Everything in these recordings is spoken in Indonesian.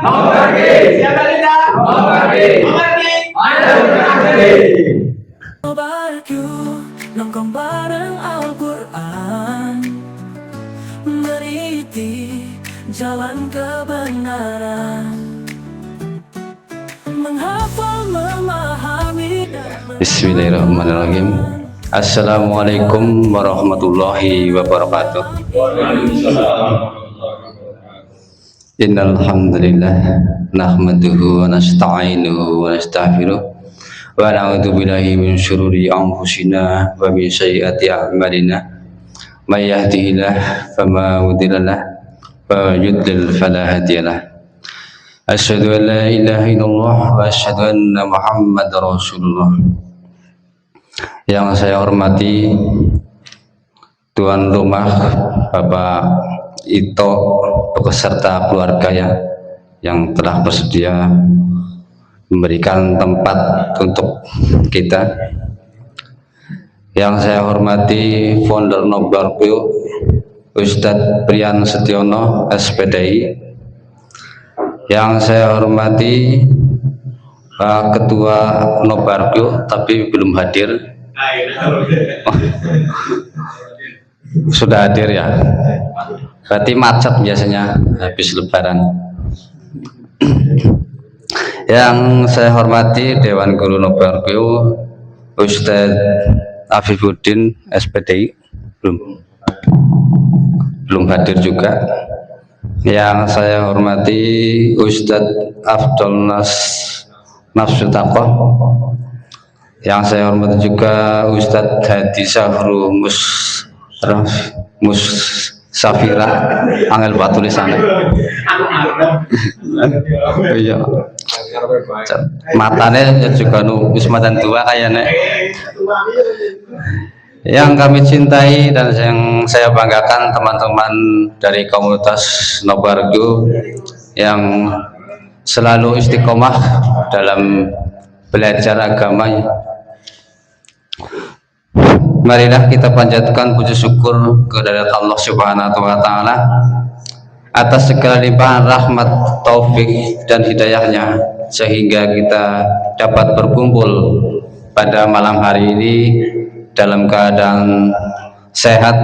mengerti. Siapa tidak mengerti. Anda mengerti. Barku nongkrong bareng Al-Quran, meniti jalan kebenaran, menghafal, memahami. Bismillahirrahmanirrahim. Assalamualaikum warahmatullahi wabarakatuh. Innal hamdalillah nahmaduhu wa nasta'inuhu wa nastaghfiruh wa na'udzu billahi min syururi anfusina wa min sayyiati a'malina. May yahdihillahu fama mudilla lahu wa may yudlil fala hadiyalah. Asyhadu an la ilaha illallah wa asyhadu anna Muhammadar Rasulullah. Yang saya hormati tuan rumah Bapak Ito beserta keluarga yang telah bersedia memberikan tempat untuk kita. Yang saya hormati founder Nobarku Ustadz Priyan Setiono SPDI. Yang saya hormati Pak Ketua Nobarku tapi belum hadir. Sudah hadir ya. Berarti macet biasanya habis lebaran. Yang saya hormati Dewan Guru Nobarku Ustadz Afifuddin SPDI belum hadir juga. Yang saya hormati Ustadz Afdol Nafsutaqoh. Yang saya hormati juga Ustadz Hadi Sahru Safira angel buat tulisannya. Iya. Matanya juga wismatan tua kayaknya. Yang kami cintai dan yang saya banggakan teman-teman dari komunitas Nobargu yang selalu istiqomah dalam belajar agama. Marilah kita panjatkan puji syukur kepada Allah Subhanahu wa taala atas segala limpahan rahmat, taufik dan hidayahnya sehingga kita dapat berkumpul pada malam hari ini dalam keadaan sehat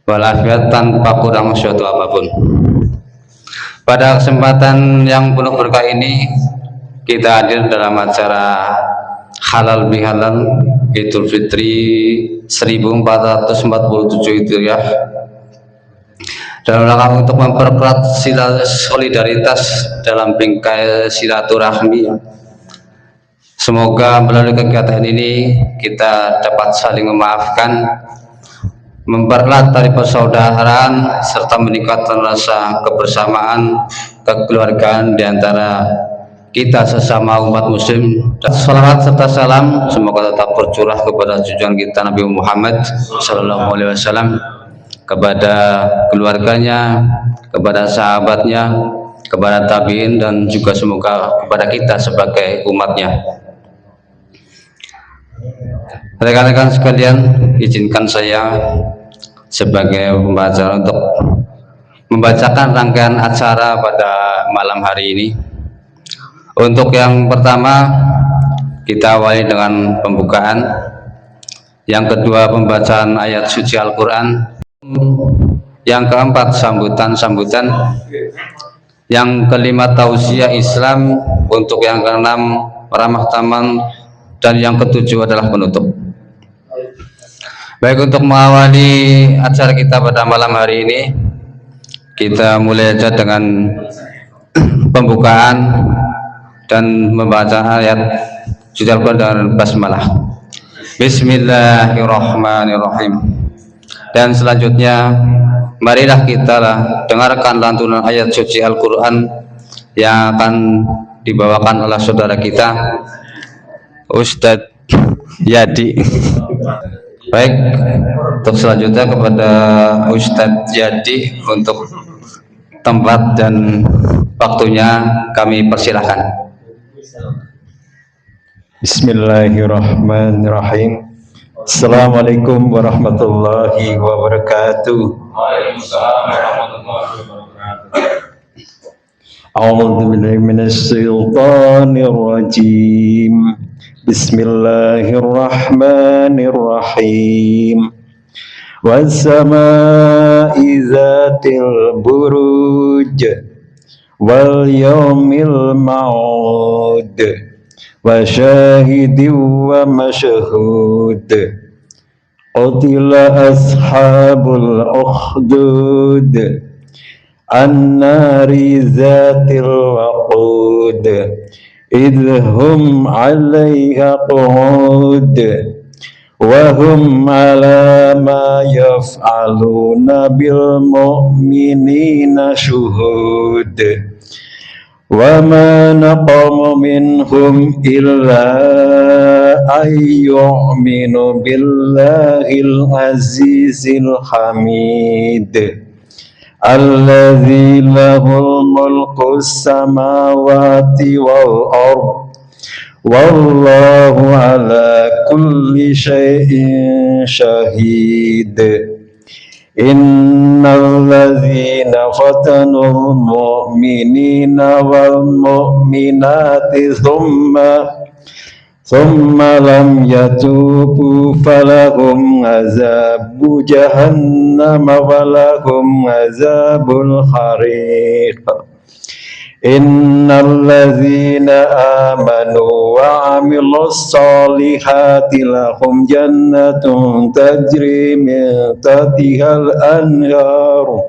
walafiat tanpa kurang suatu apapun. Pada kesempatan yang penuh berkah ini kita hadir dalam acara halal bihalal Idul Fitri 1447 Hijriah dalam rangka untuk memperkuat solidaritas dalam bingkai silaturahmi. Semoga melalui kegiatan ini kita dapat saling memaafkan, mempererat tali persaudaraan serta meningkatkan rasa kebersamaan kekeluargaan di antara kita sesama umat muslim. Salawat serta salam semoga tetap tercurah kepada junjungan kita Nabi Muhammad SAW, kepada keluarganya, kepada sahabatnya, kepada tabiin dan juga semoga kepada kita sebagai umatnya. Rekan-rekan sekalian, izinkan saya sebagai pembaca untuk membacakan rangkaian acara pada malam hari ini. Untuk yang pertama kita awali dengan pembukaan, yang kedua pembacaan ayat suci Al-Quran, yang keempat sambutan-sambutan, yang kelima tausiah Islam, untuk yang keenam ramah taman, dan yang ketujuh adalah penutup. Baik, untuk mengawali acara kita pada malam hari ini kita mulai aja dengan pembukaan dan membaca ayat suci Al-Quran dan basmalah. Bismillahirrahmanirrahim. Dan selanjutnya marilah kita dengarkan lantunan ayat suci Al-Quran yang akan dibawakan oleh saudara kita Ustadz Yadi. Baik, untuk selanjutnya kepada Ustadz Yadi untuk tempat dan waktunya kami persilahkan. Bismillahirrahmanirrahim. Assalamualaikum warahmatullahi wabarakatuh. أعوذ بالله من الشيطان الرجيم بسم الله الرحمن الرحيم والسماء ذات البروج واليوم الموعود وشاهد ومشهود قتل أصحاب الأخدود النار ذات الوقود إذ هم عليها قعود وهم على ما يفعلون بالمؤمنين شهود وما نقم منهم إلا أن يؤمنوا بالله العزيز الحميد الذي له الملك السماوات والأرض والله على كل شيء شهيد إن الذين فتنوا المؤمنين والمؤمنات ثم لم يتوبوا فلهم عذاب جهنم ولهم عذاب الحريق إن الذين آمنوا وعملوا الصالحات لهم جنة تجري من تحتها الأنهار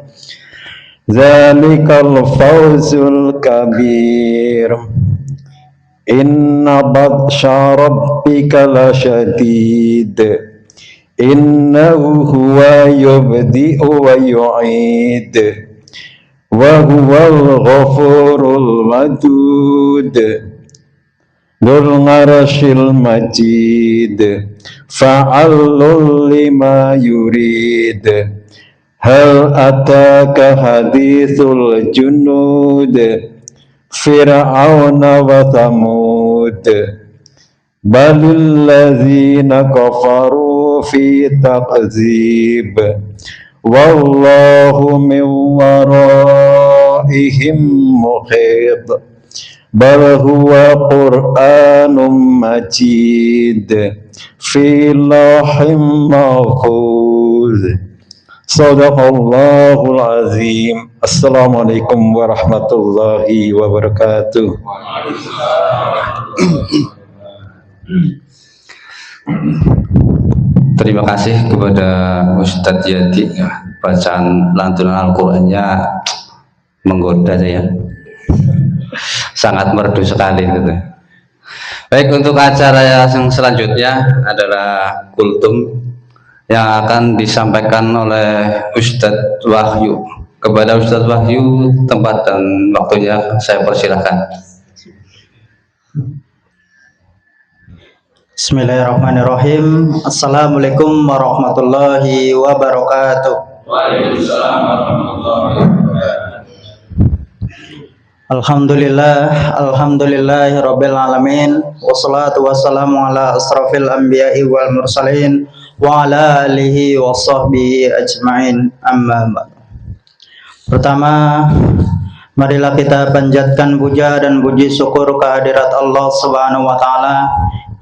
ذلك الفوز الكبير إن بطش ربك لشديد إنه هو يبدئ ويعيد وهو الغفور الودود ذو العرش المجيد فعل لما يريد هل أتاك حديث الجنود فرعون وثمود بل الذين كفروا في تكذيب والله من ورائهم محيط بل هو قرآن مجيد في لوح محفوظ Sadaqallahul azim. Assalamualaikum warahmatullahi wabarakatuh. Terima kasih kepada Ustadz Yadi. Bacaan lantunan Al-Qur'annya menggoda saya. Sangat merdu sekali gitu. Baik, untuk acara yang selanjutnya adalah kultum yang akan disampaikan oleh Ustadz Wahyu. Kepada Ustadz Wahyu, tempat dan waktunya saya persilahkan. Bismillahirrahmanirrahim. Assalamualaikum warahmatullahi wabarakatuh. Waalaikumsalam warahmatullahi wabarakatuh. Alhamdulillahirabbil alamin. Wassalatu wassalamu ala asrafil anbiya'i wal mursalin wa ala alihi wa sahbihi ajma'in, amma ba'd. Pertama, marilah kita panjatkan puja dan puji syukur kehadirat Allah Subhanahu wa taala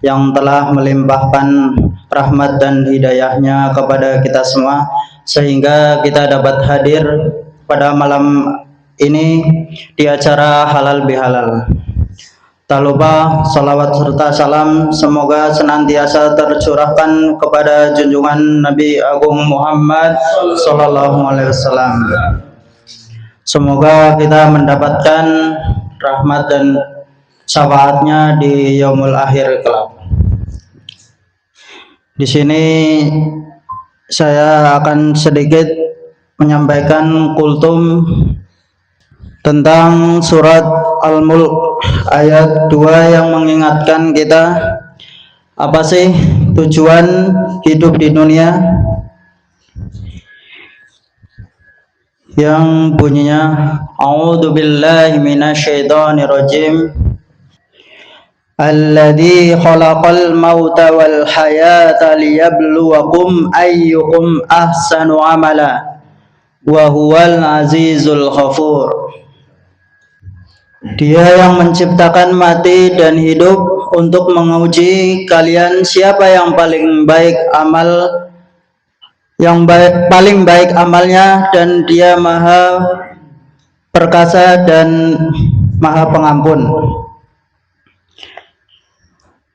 yang telah melimpahkan rahmat dan hidayahnya kepada kita semua sehingga kita dapat hadir pada malam ini di acara halal bihalal. Tak lupa salawat serta salam semoga senantiasa tercurahkan kepada junjungan Nabi Agung Muhammad Sallallahu Alaihi Wasallam. Semoga kita mendapatkan rahmat dan syafaatnya di yaumul akhir kelak. Di sini saya akan sedikit menyampaikan kultum tentang surat Al-Mulk ayat 2 yang mengingatkan kita apa sih tujuan hidup di dunia, yang bunyinya a'udzubillahi minasyaitonirrajim alladzi khalaqal mauta wal hayata liyabluwakum ayyukum ahsanu amala wa huwal azizul ghafur. Dia yang menciptakan mati dan hidup untuk menguji kalian siapa yang paling baik paling baik amalnya, dan Dia Maha Perkasa dan Maha Pengampun.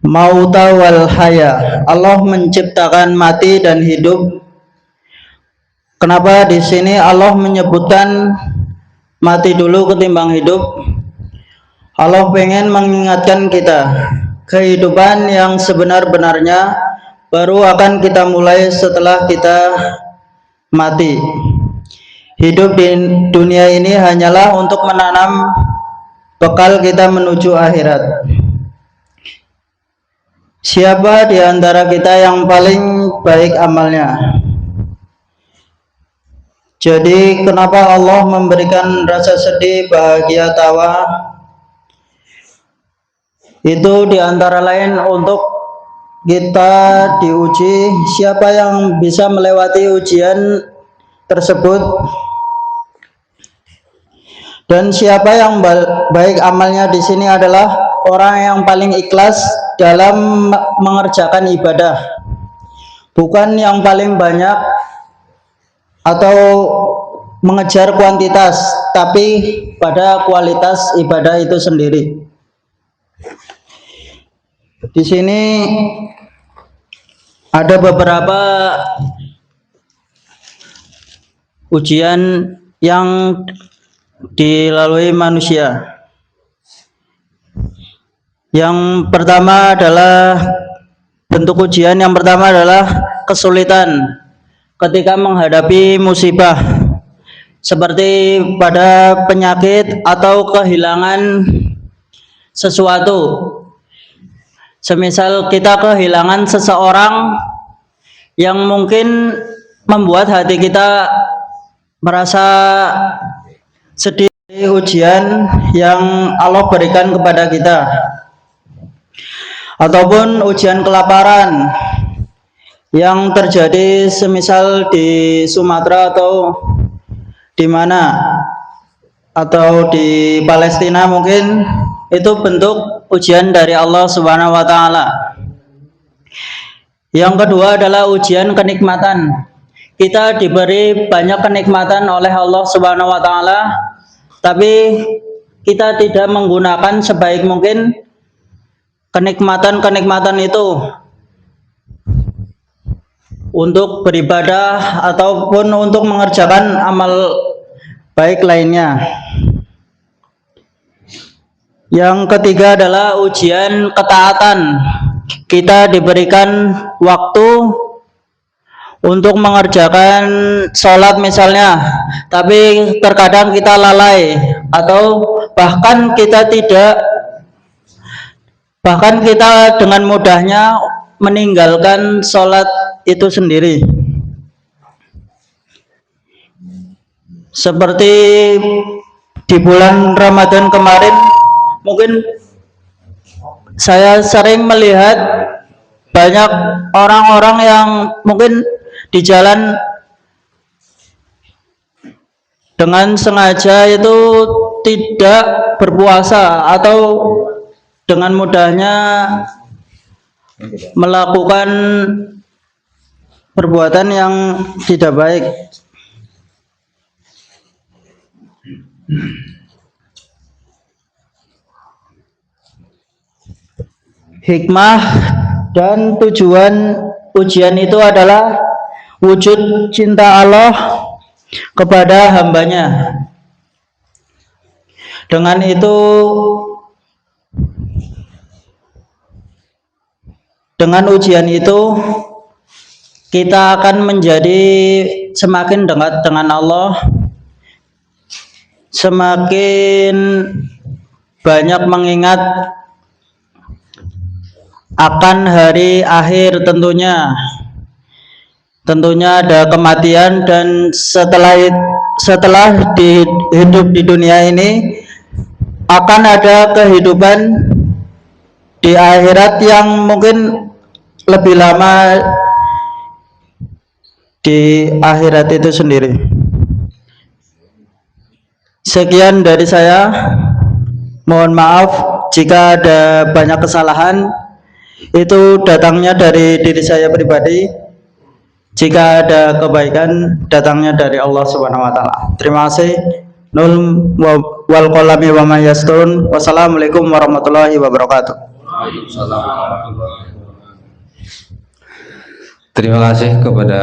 Mauta wal haya, Allah menciptakan mati dan hidup. Kenapa di sini Allah menyebutkan mati dulu ketimbang hidup? Allah pengen mengingatkan kita kehidupan yang sebenar-benarnya baru akan kita mulai setelah kita mati. Hidup di dunia ini hanyalah untuk menanam bekal kita menuju akhirat. Siapa di antara kita yang paling baik amalnya? Jadi kenapa Allah memberikan rasa sedih, bahagia, tawa? Itu diantara lain untuk kita diuji siapa yang bisa melewati ujian tersebut, dan siapa yang baik amalnya di sini adalah orang yang paling ikhlas dalam mengerjakan ibadah, bukan yang paling banyak atau mengejar kuantitas, tapi pada kualitas ibadah itu sendiri. Di sini ada beberapa ujian yang dilalui manusia. Yang pertama adalah bentuk ujian yang pertama adalah kesulitan ketika menghadapi musibah, seperti pada penyakit atau kehilangan sesuatu. Semisal kita kehilangan seseorang yang mungkin membuat hati kita merasa sedih, ujian yang Allah berikan kepada kita. Ataupun ujian kelaparan yang terjadi semisal di Sumatera atau di mana, atau di Palestina mungkin, itu bentuk ujian dari Allah Subhanahu wa taala. Yang kedua adalah ujian kenikmatan. Kita diberi banyak kenikmatan oleh Allah Subhanahu wa taala, tapi kita tidak menggunakan sebaik mungkin kenikmatan-kenikmatan itu untuk beribadah ataupun untuk mengerjakan amal baik lainnya. Yang ketiga adalah ujian ketaatan. Kita diberikan waktu untuk mengerjakan sholat misalnya, tapi terkadang kita lalai atau bahkan kita dengan mudahnya meninggalkan sholat itu sendiri. Seperti di bulan Ramadan kemarin, mungkin saya sering melihat banyak orang-orang yang mungkin di jalan dengan sengaja itu tidak berpuasa atau dengan mudahnya melakukan perbuatan yang tidak baik. Hikmah dan tujuan ujian itu adalah wujud cinta Allah kepada hambanya. Dengan itu, dengan ujian itu kita akan menjadi semakin dekat dengan Allah, semakin banyak mengingat akan hari akhir. Tentunya ada kematian, dan setelah hidup di dunia ini akan ada kehidupan di akhirat yang mungkin lebih lama di akhirat itu sendiri. Sekian dari saya. Mohon maaf jika ada banyak kesalahan, itu datangnya dari diri saya pribadi. Jika ada kebaikan, datangnya dari Allah Subhanahu wa taala. Terima kasih. Nul wal qalami wa ma yasturun. Wassalamualaikum warahmatullahi wabarakatuh. Terima kasih kepada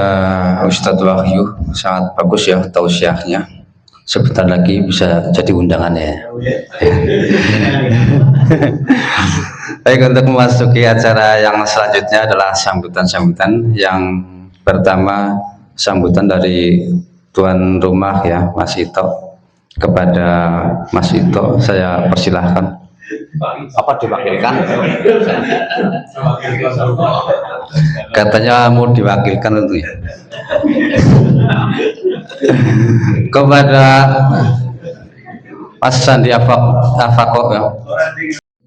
Ustadz Wahyu, sangat bagus ya tausiahnya. Sebentar lagi bisa jadi undangannya. Baik, untuk memasuki acara yang selanjutnya adalah sambutan-sambutan. Yang pertama, sambutan dari tuan rumah ya, Mas Ito. Kepada Mas Ito saya persilahkan. Apa diwakilkan? Katanya mau diwakilkan itu ya. Kepada Mas Sandi Afaqo ya.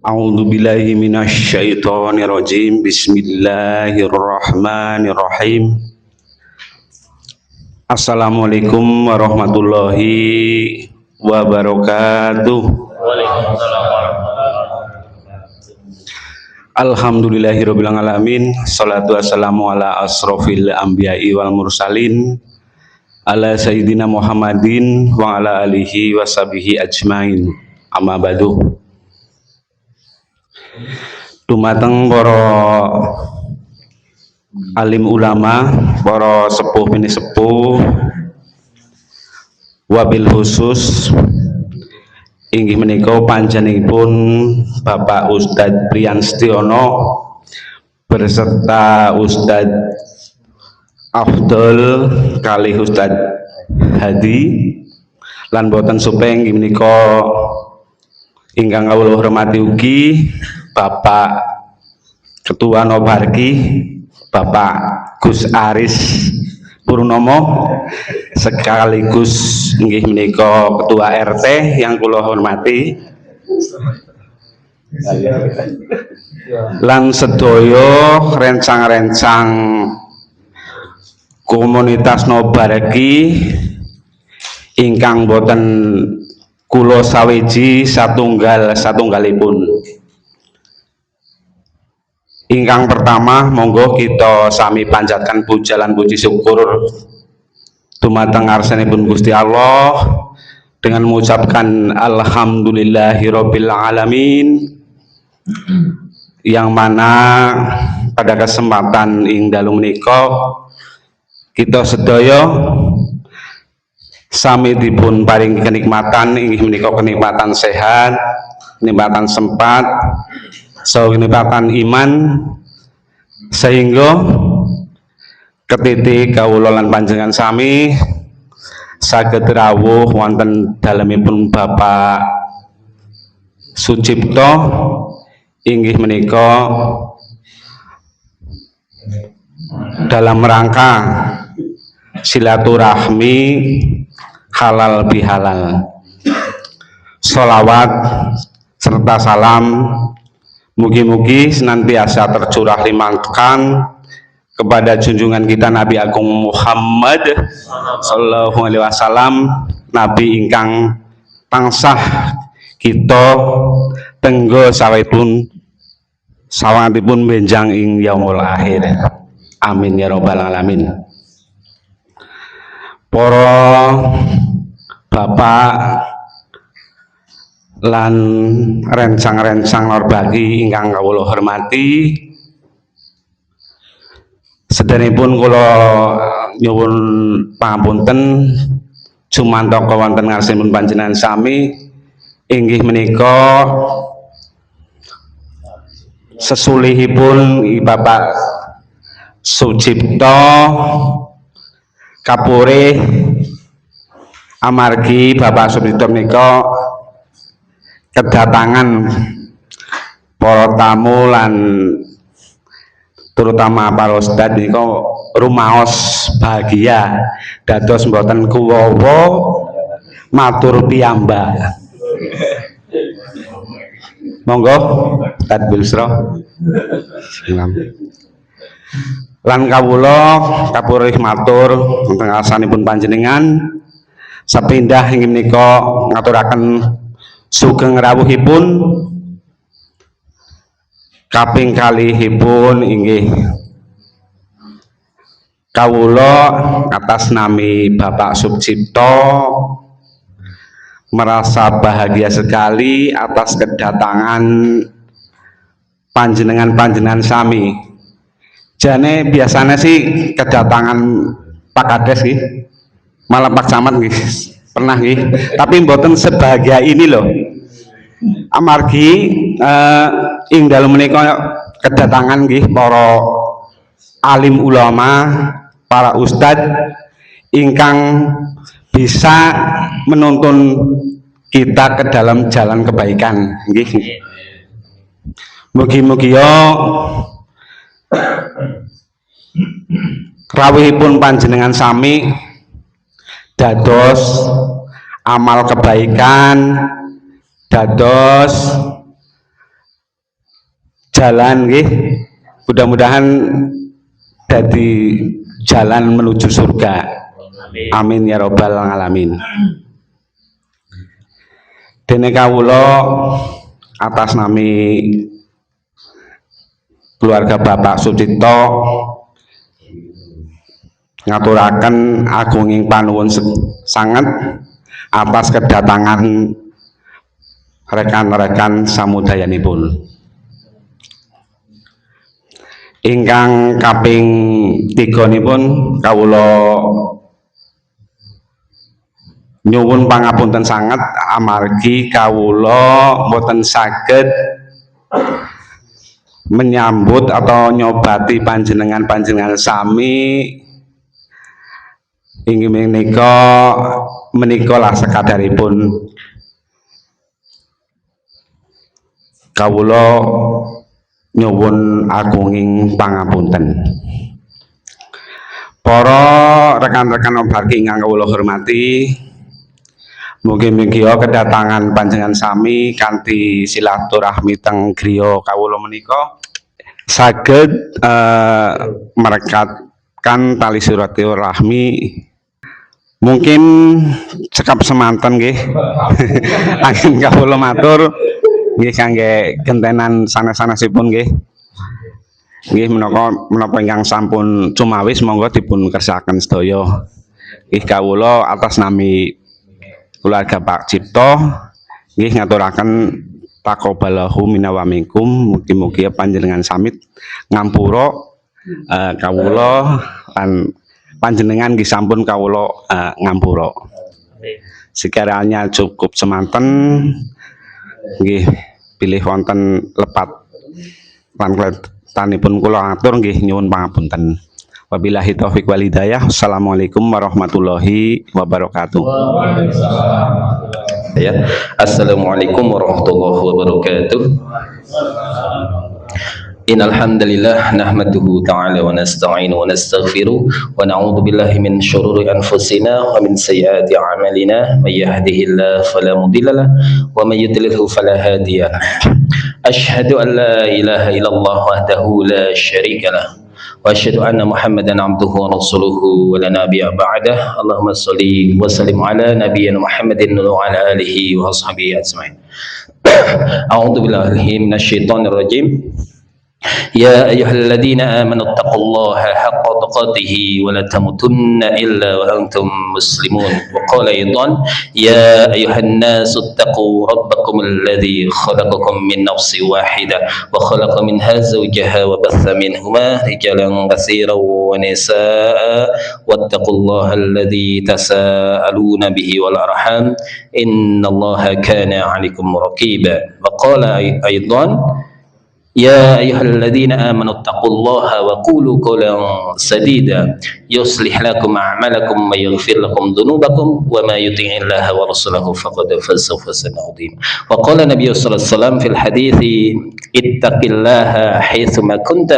A'udzu billahi minasyaitonir rajim. Bismillahirrahmanirrahim. Assalamualaikum warahmatullahi wabarakatuh. Alhamdulillahirabbil alamin. Shalatu wassalamu ala asrofil anbiya'i wal mursalin ala sayyidina Muhammadin wa ala alihi washabihi ajmain. Amma ba'du. Dumateng para alim ulama, para sepuh mini sepuh, wabil khusus inggih menika panjenenganipun Bapak Ustadz Priyan Setiono beserta Ustadz Afdol kalih Ustadz Hadi lan boten supeng inggih menika ingkang kawula hormati ugi Bapak Ketua Nobarki Bapak Gus Aris Purnomo sekaligus inggih menika Ketua RT yang kula hormati lan sedaya rencang-rencang komunitas Nobarki ingkang boten kula sawiji satunggalipun. Ingkang pertama, monggo kita sami panjatkan puja lan puji syukur dumateng ngarsanipun Gusti Allah dengan mengucapkan alhamdulillahirabbil alamin, yang mana pada kesempatan ing dalu menika kita sedaya sami dipun paring kenikmatan inggih menika kenikmatan sehat, kenikmatan sempat, kenikmatan iman, sehingga ketitik kawula lan panjenengan sami saged rawuh wonten dalemipun Bapak Sucipto inggih menika dalam rangka silaturahmi halal bihalal. Sholawat serta salam mugi-mugi senantiasa tercurah limpahkan kepada junjungan kita Nabi Agung Muhammad sallallahu alaihi wasallam, Nabi ingkang tansah kita tenggo sawetipun benjang ing yaumul akhir. Amin ya rabbal alamin. Para bapak lan rencang-rencang Norbagi ingkang kawula hormati, sedanipun kula nyuwun pangapunten jumantaka wonten ngarsanipun panjenengan sami inggih menika sesulihipun Bapak Sucipto kapure amargi Bapak Sucipto menika kedatangan para tamu lan terutama para ustadz menika rumaos bahagia dados mboten kuwawa matur piyambak. Monggo Ustadz Bilsro lan kawula kapurih matur wonten ngarsanipun panjenengan sepindah inggih menika ngaturaken Sugeng rawuhipun kaping kalihipun inggih kawula atas nami Bapak Sucipto merasa bahagia sekali atas kedatangan panjenengan sami. Jane biasanya sih kedatangan Pak Kades nggih, malah Pak Camat nggih pernah nggih, tapi mboten sebahagia ini loh. Amargi ing dalem menika kedatangan nggih para alim ulama, para ustadz ingkang bisa menuntun kita ke dalam jalan kebaikan nggih. Mugi-mugi rawuhipun panjenengan sami dados amal kebaikan, dados jalan nggih, mudah-mudahan dadi jalan menuju surga. Amin ya robbal alamin. Dene kawula atas nami keluarga Bapak Sucipto ngaturaken agunging panuwun sanget atas kedatangan rekan-rekan samudayanipun. Ingkang kaping 3 kawula nyuwun pangapunten sanget amargi kawula boten saged menyambut atau nyobati panjenengan sami inggih menika lah sekadaripun kawula nyuwun agunging pangapunten. Para rekan-rekan obargi ingkang kawula hormati, mugi-mugi kedatangan panjenengan sami kanthi silaturahmi teng griya kawula menika saged merekatkan tali silaturahmi. Mungkin cekap semanten nggih. Angin kawula matur nggih kangge gentenan sanes-sanesipun nggih. Nggih menapa ingkang sampun cumawis monggo dipun kersakaken sedaya. Nggih kawula atas nami keluarga Pak Cipto nggih ngaturaken taqabbalahu minna wa minkum, mugi-mugi panjenengan samit ngampura kawula lan panjenengan nggih sampun kawula ngampura. Sekiranya cukup semanten nggih pilih wonten lepat lan kletanipun kula atur nggih nyuwun pangapunten. Wabillahi taufiq wal hidayah. Assalamualaikum warahmatullahi wabarakatuh. Ya. Assalamualaikum warahmatullahi wabarakatuh. Innal hamdalillah nahmaduhu ta'ala wa nasta'inu wa nastaghfiruh wa na'udzu billahi min shururi anfusina wa min sayyiati a'malina may yahdihillahu fala mudilla lahu wa may yudlilhu fala hadiya lahu. Asyhadu an la ilaha illallah wahdahu la syarika lahu wa asyhadu anna Muhammadan abduhu wa rasuluhu wa la nabiyya ba'dah. Allahumma shalli wa sallim ala nabiyyina Muhammadin wa ala alihi wa sahbihi ajma'in. A'udzu billahi minasyaitonir rajim. يا أيها الذين آمنوا اتقوا الله حق تقاته ولا تموتن إلا وأنتم مسلمون. وقال أيضا يا أيها الناس اتقوا ربكم الذي خلقكم من نفس واحدة وخلق منها زوجها وبث منهما رجالا كثيرا ونساء واتقوا الله الذي تساءلون به والأرحام إن الله كان عليكم رقيبا. وقال أيضا يا أيها الذين آمنوا اتقوا الله وقولوا قولا سديدا يصلح لكم أعمالكم ويغفر لكم ذنوبكم وما يطع الله ورسوله فقد فاز فوزا عظيما. وقال النبي صلى الله عليه وسلم في الحديث اتق الله حيثما كنت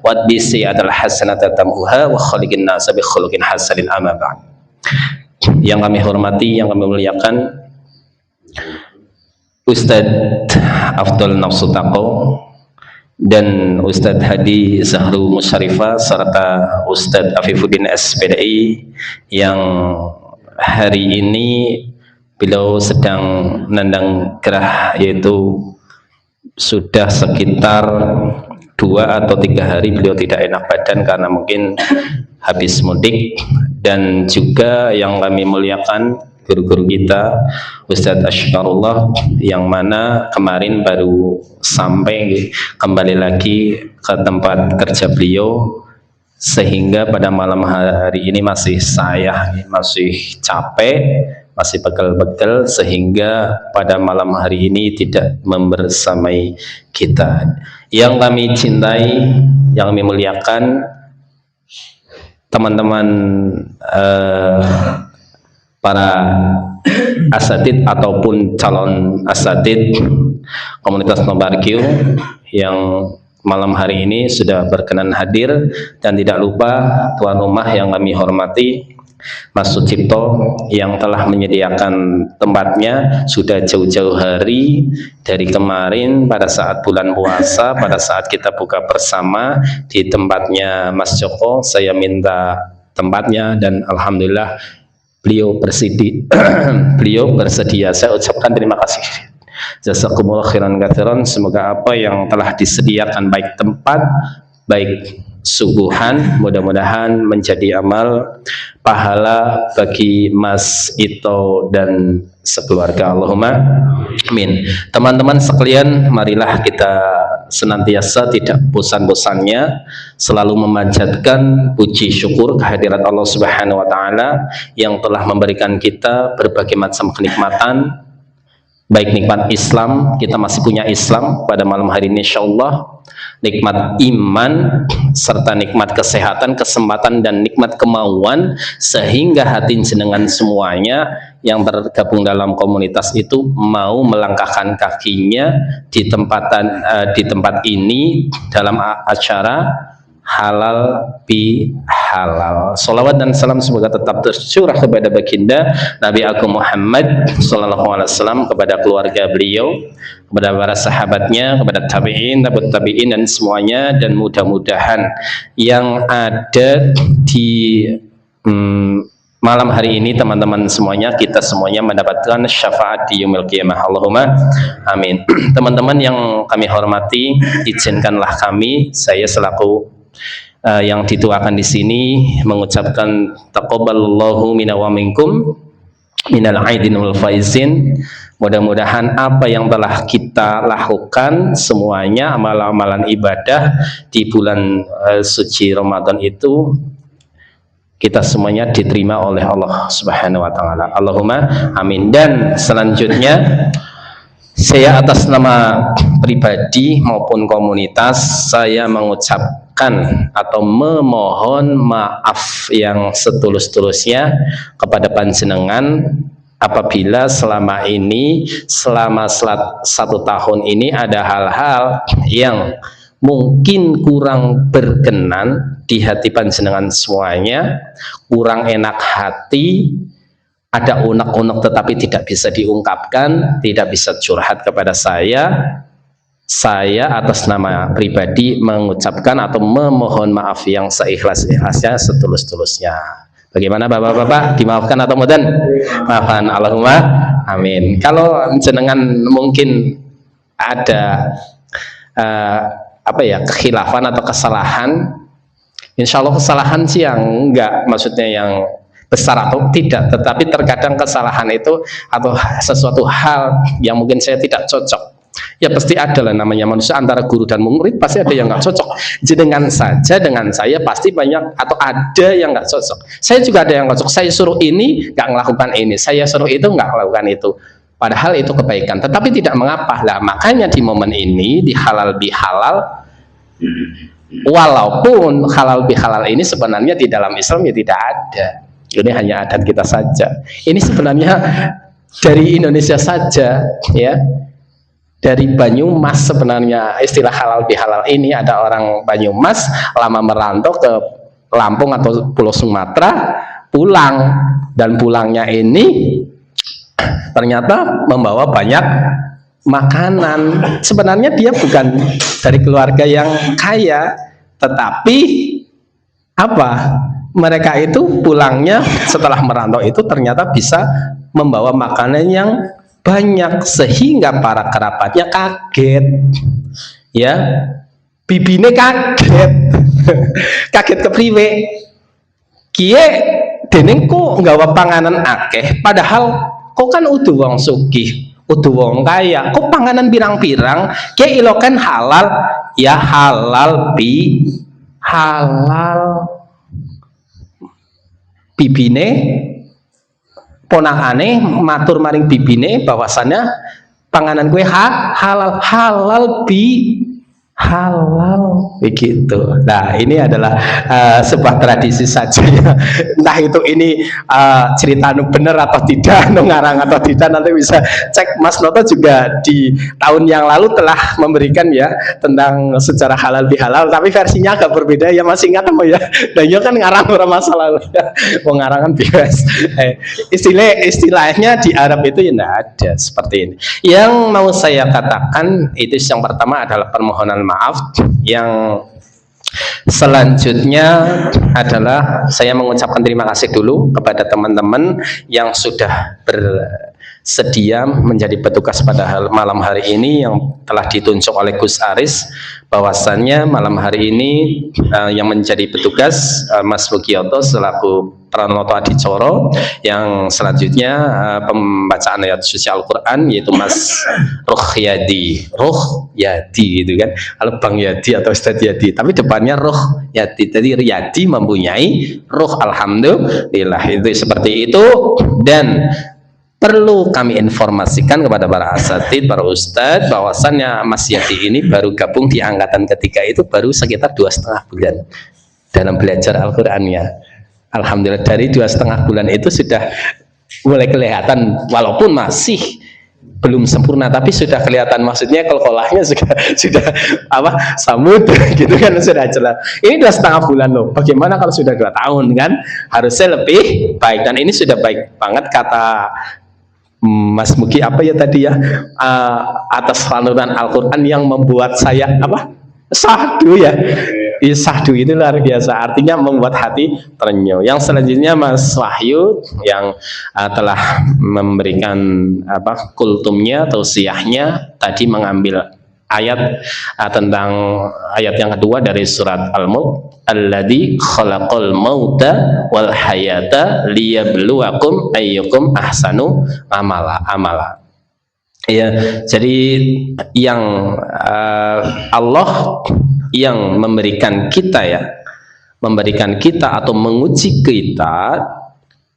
واتبع السيئة الحسنة تمحها وخالق الناس بخلق حسن. أما بعد. Yang kami hormati, yang kami muliakan, Ustadz Afdal Nafsu Taqo dan Ustadz Hadi Zahru Musyarifah serta Ustadz Afifuddin SPDI yang hari ini beliau sedang nendang gerah, yaitu sudah sekitar 2 atau 3 hari beliau tidak enak badan karena mungkin habis mudik. Dan juga yang kami muliakan guru-guru kita, Ustadz Ashkarullah, yang mana kemarin baru sampai kembali lagi ke tempat kerja beliau, sehingga pada malam hari ini masih capek, masih pegel-pegel, sehingga pada malam hari ini tidak membersamai kita. Yang kami cintai, yang kami muliakan, teman-teman para asatid ataupun calon asatid komunitas Nobarkio yang malam hari ini sudah berkenan hadir, dan tidak lupa tuan rumah yang kami hormati Mas Sucipto yang telah menyediakan tempatnya sudah jauh-jauh hari dari kemarin pada saat bulan puasa, pada saat kita buka bersama di tempatnya Mas Joko. Saya minta tempatnya dan alhamdulillah beliau bersedia. Saya ucapkan terima kasih. Jazakumullah khairan katsiran. Semoga apa yang telah disediakan, baik tempat, baik suguhan, mudah-mudahan menjadi amal pahala bagi Mas Ito dan sekeluarga. Allahumma amin. Teman-teman sekalian, marilah kita senantiasa tidak bosan-bosannya selalu memanjatkan puji syukur kehadirat Allah Subhanahu wa taala yang telah memberikan kita berbagai macam kenikmatan, baik nikmat Islam, kita masih punya Islam pada malam hari ini insyaallah, nikmat iman, serta nikmat kesehatan, kesempatan, dan nikmat kemauan, sehingga hati jenengan semuanya yang bergabung dalam komunitas itu mau melangkahkan kakinya di tempat ini dalam acara halal bi halal. Salawat dan salam semoga tetap tercurah kepada baginda Nabi Agung Muhammad sallallahu alaihi wasallam, kepada keluarga beliau, kepada para sahabatnya, kepada tabi'in, tabi'in dan semuanya, dan mudah-mudahan yang ada di malam hari ini teman-teman semuanya, kita semuanya mendapatkan syafaat di yaumil qiyamah. Allahumma amin. Teman-teman yang kami hormati, izinkanlah saya selaku yang dituakan di sini mengucapkan taqabbalallahu minna wa minkum minal aidin wal faizin. Mudah-mudahan apa yang telah kita lakukan semuanya, amalan-amalan ibadah di bulan suci Ramadan itu, kita semuanya diterima oleh Allah Subhanahu wa taala. Allahumma amin. Dan selanjutnya saya atas nama pribadi maupun komunitas, saya mengucapkan atau memohon maaf yang setulus-tulusnya kepada panjenengan apabila selama 1 tahun ini ada hal-hal yang mungkin kurang berkenan di hati panjenengan semuanya, kurang enak hati, ada unek-unek tetapi tidak bisa diungkapkan, tidak bisa curhat kepada saya atas nama pribadi mengucapkan atau memohon maaf yang seikhlas-ikhlasnya, setulus-tulusnya. Bagaimana Bapak-bapak, dimaafkan atau mudahn? Maafkan. Allahumma amin. Kalau jenengan mungkin ada kekhilafan atau kesalahan, insya Allah kesalahan sih yang enggak, maksudnya yang besar atau tidak, tetapi terkadang kesalahan itu atau sesuatu hal yang mungkin saya tidak cocok, ya pasti ada lah, namanya manusia, antara guru dan murid pasti ada yang nggak cocok. Dengan saya pasti banyak atau ada yang nggak cocok. Saya juga ada yang cocok. Saya suruh ini nggak melakukan ini, saya suruh itu nggak melakukan itu, padahal itu kebaikan, tetapi tidak mengapa lah. Makanya di momen ini di halal bihalal, walaupun halal bihalal ini sebenarnya di dalam Islam ya tidak ada, ini hanya adat kita saja. Ini sebenarnya dari Indonesia saja, ya, dari Banyumas sebenarnya istilah halal bihalal ini. Ada orang Banyumas lama merantau ke Lampung atau Pulau Sumatera, pulang, dan pulangnya ini ternyata membawa banyak makanan. Sebenarnya dia bukan dari keluarga yang kaya, tetapi mereka itu pulangnya setelah merantau itu ternyata bisa membawa makanan yang banyak sehingga para kerabatnya kaget. Ya, bibine kaget. Kaget kepriwe? Kiye dening kok nggawa panganan akeh padahal kok kan udah wong sugih, udah wong kaya, kok panganan pirang-pirang, kiye ilokan halal, ya halal halal. Bibine ponakane matur maring bibine bahwasannya panganan kue halal halal begitu. Nah, ini adalah sebuah tradisi saja ya. Entah itu ini cerita benar atau tidak, ngarang atau tidak, nanti bisa cek. Mas Noto juga di tahun yang lalu telah memberikan ya tentang sejarah halal bihalal, tapi versinya agak berbeda ya. Masih ingat apa ya? Dan ya kan ngarang orang masa lalu ya. Pengarangan bebas. Istilahnya di Arab itu ya tidak ada seperti ini. Yang mau saya katakan itu yang pertama adalah permohonan maaf. Yang selanjutnya adalah saya mengucapkan terima kasih dulu kepada teman-teman yang sudah bersedia menjadi petugas pada malam hari ini yang telah ditunjuk oleh Gus Aris. Bahwasannya malam hari ini yang menjadi petugas Mas Mugiyoto selaku Pranoto Adicoro, yang selanjutnya pembacaan ayat suci Al-Quran yaitu Mas Rohyadi gitu kan, kalau Bang Yadi atau Ustadz Yadi, tapi depannya Rohyadi, jadi Yadi mempunyai roh. Alhamdulillah, itu seperti itu. Dan perlu kami informasikan kepada para asatid, para ustadz, bahwasannya Mas Yadi ini baru gabung di angkatan ketiga itu baru sekitar 2,5 bulan dalam belajar Al-Qurannya. Alhamdulillah, dari 2,5 bulan itu sudah mulai kelihatan, walaupun masih belum sempurna, tapi sudah kelihatan, maksudnya kolkolahnya sudah apa samud gitu kan, sudah jelas. Ini 2,5 bulan loh. Bagaimana kalau sudah 2 tahun kan? Harusnya lebih baik, dan ini sudah baik banget kata Mas Mugi apa ya tadi ya, atas saluran Al-Quran yang membuat saya apa sahdu ya. Sahdu itu luar biasa, artinya membuat hati terenyuh. Yang selanjutnya Mas Wahyu yang telah memberikan apa kultumnya, tausiahnya tadi, mengambil ayat tentang ayat yang kedua dari surat Al-Mulk, alladzi khalaqal mauta wal hayata liyabluwakum ayyukum ahsanu amala. Ya, jadi yang Allah yang memberikan kita atau menguji kita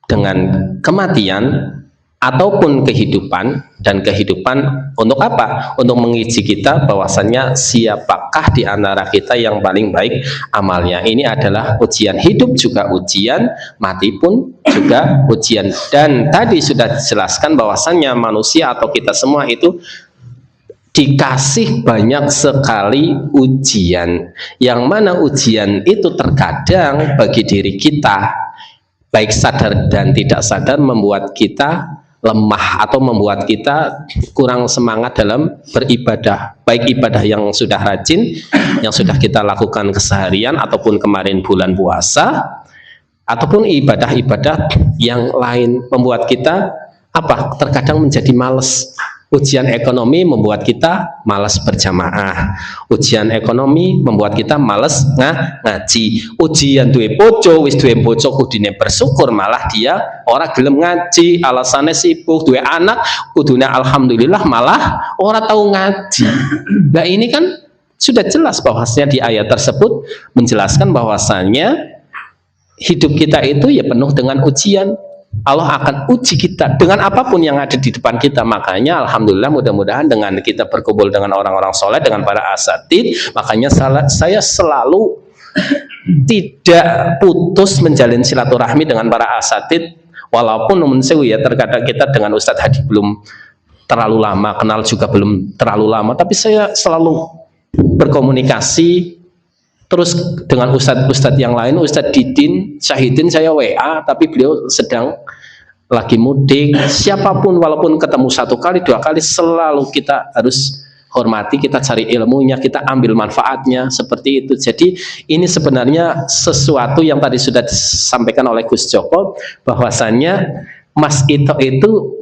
dengan kematian ataupun kehidupan, dan kehidupan untuk apa? Untuk menguji kita bahwasannya siapakah di antara kita yang paling baik amalnya. Ini adalah ujian, hidup juga ujian, mati pun juga ujian. Dan tadi sudah dijelaskan bahwasannya manusia atau kita semua itu dikasih banyak sekali ujian, yang mana ujian itu terkadang bagi diri kita, baik sadar dan tidak sadar, membuat kita lemah atau membuat kita kurang semangat dalam beribadah, baik ibadah yang sudah rajin, yang sudah kita lakukan keseharian, ataupun kemarin bulan puasa, ataupun ibadah-ibadah yang lain, membuat kita apa? Terkadang menjadi males. Ujian ekonomi membuat kita malas berjamaah. Ujian ekonomi membuat kita malas ngaji. Ujian duwe bojo, wis duwe bojo kudune bersyukur, malah dia ora gelem ngaji, alasannya sibuk. Duwe anak kudune alhamdulillah, malah ora tahu ngaji. Nah, ini kan sudah jelas bahwasanya di ayat tersebut menjelaskan bahwasanya hidup kita itu ya penuh dengan ujian. Allah akan uji kita dengan apapun yang ada di depan kita. Makanya alhamdulillah, mudah-mudahan dengan kita berkumpul dengan orang-orang soleh, dengan para asatid, makanya saya selalu tidak putus menjalin silaturahmi dengan para asatid. Walaupun ya terkadang kita dengan Ustadz Hadi belum terlalu lama kenal, juga belum terlalu lama, tapi saya selalu berkomunikasi terus dengan ustadz-ustadz yang lain. Ustadz Didin Syahidin saya WA, tapi beliau sedang lagi mudik. Siapapun, walaupun ketemu 1 kali 2 kali, selalu kita harus hormati, kita cari ilmunya, kita ambil manfaatnya, seperti itu. Jadi ini sebenarnya sesuatu yang tadi sudah disampaikan oleh Gus Joko, bahwasannya Mas itu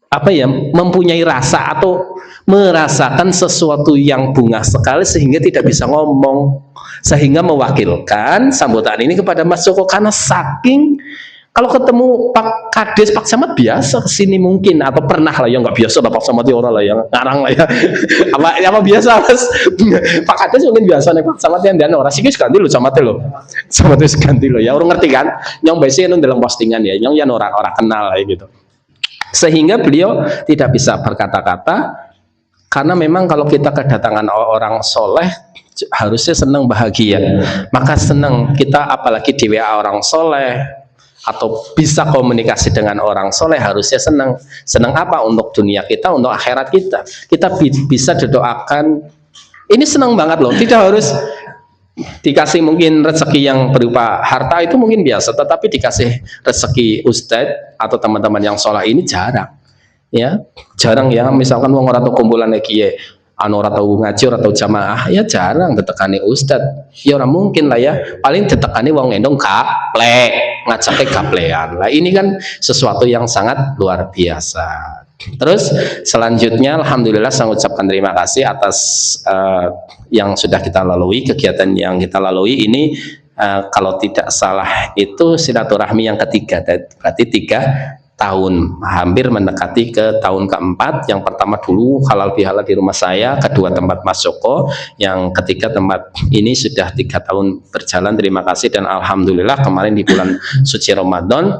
apa ya, mempunyai rasa atau merasakan sesuatu yang bungah sekali sehingga tidak bisa ngomong, sehingga mewakilkan sambutan ini kepada Mas Joko karena saking kalau ketemu Pak Kades, Pak Samad biasa kesini mungkin atau pernah lah ya, nggak biasa lah Pak Samad orang lah yang ngarang lah ya apa biasa Mas Pak Kades mungkin biasa nih Pak Samad yang dan orang sih ganti lo Samad lo ganti lo ya, orang ngerti kan yang biasanya dalam postingan ya yang orang kenal lah gitu, sehingga beliau tidak bisa berkata-kata karena memang kalau kita kedatangan orang soleh harusnya senang bahagia, maka senang kita apalagi di WA orang soleh atau bisa komunikasi dengan orang soleh harusnya senang apa untuk dunia kita, untuk akhirat kita bisa didoakan. Ini senang banget loh, tidak harus dikasih mungkin rezeki yang berupa harta itu mungkin biasa, tetapi dikasih rezeki ustadz atau teman-teman yang soleh ini jarang ya, misalkan wong ora tau kumpulan kiye anu ora tau ngaji ora tau jamaah ya jarang ditekani ustadz ya, orang mungkin lah ya, paling ditekani wong endong gaplek ngajaknya gaplean lah. Ini kan sesuatu yang sangat luar biasa. Terus selanjutnya alhamdulillah saya ucapkan terima kasih atas yang sudah kita lalui, kegiatan yang kita lalui ini kalau tidak salah itu silaturahmi yang ketiga, berarti 3 tahun, hampir mendekati ke tahun keempat. Yang pertama dulu halal bihalal di rumah saya, kedua tempat Mas Joko, yang ketiga tempat ini sudah 3 tahun berjalan. Terima kasih dan alhamdulillah kemarin di bulan suci Ramadan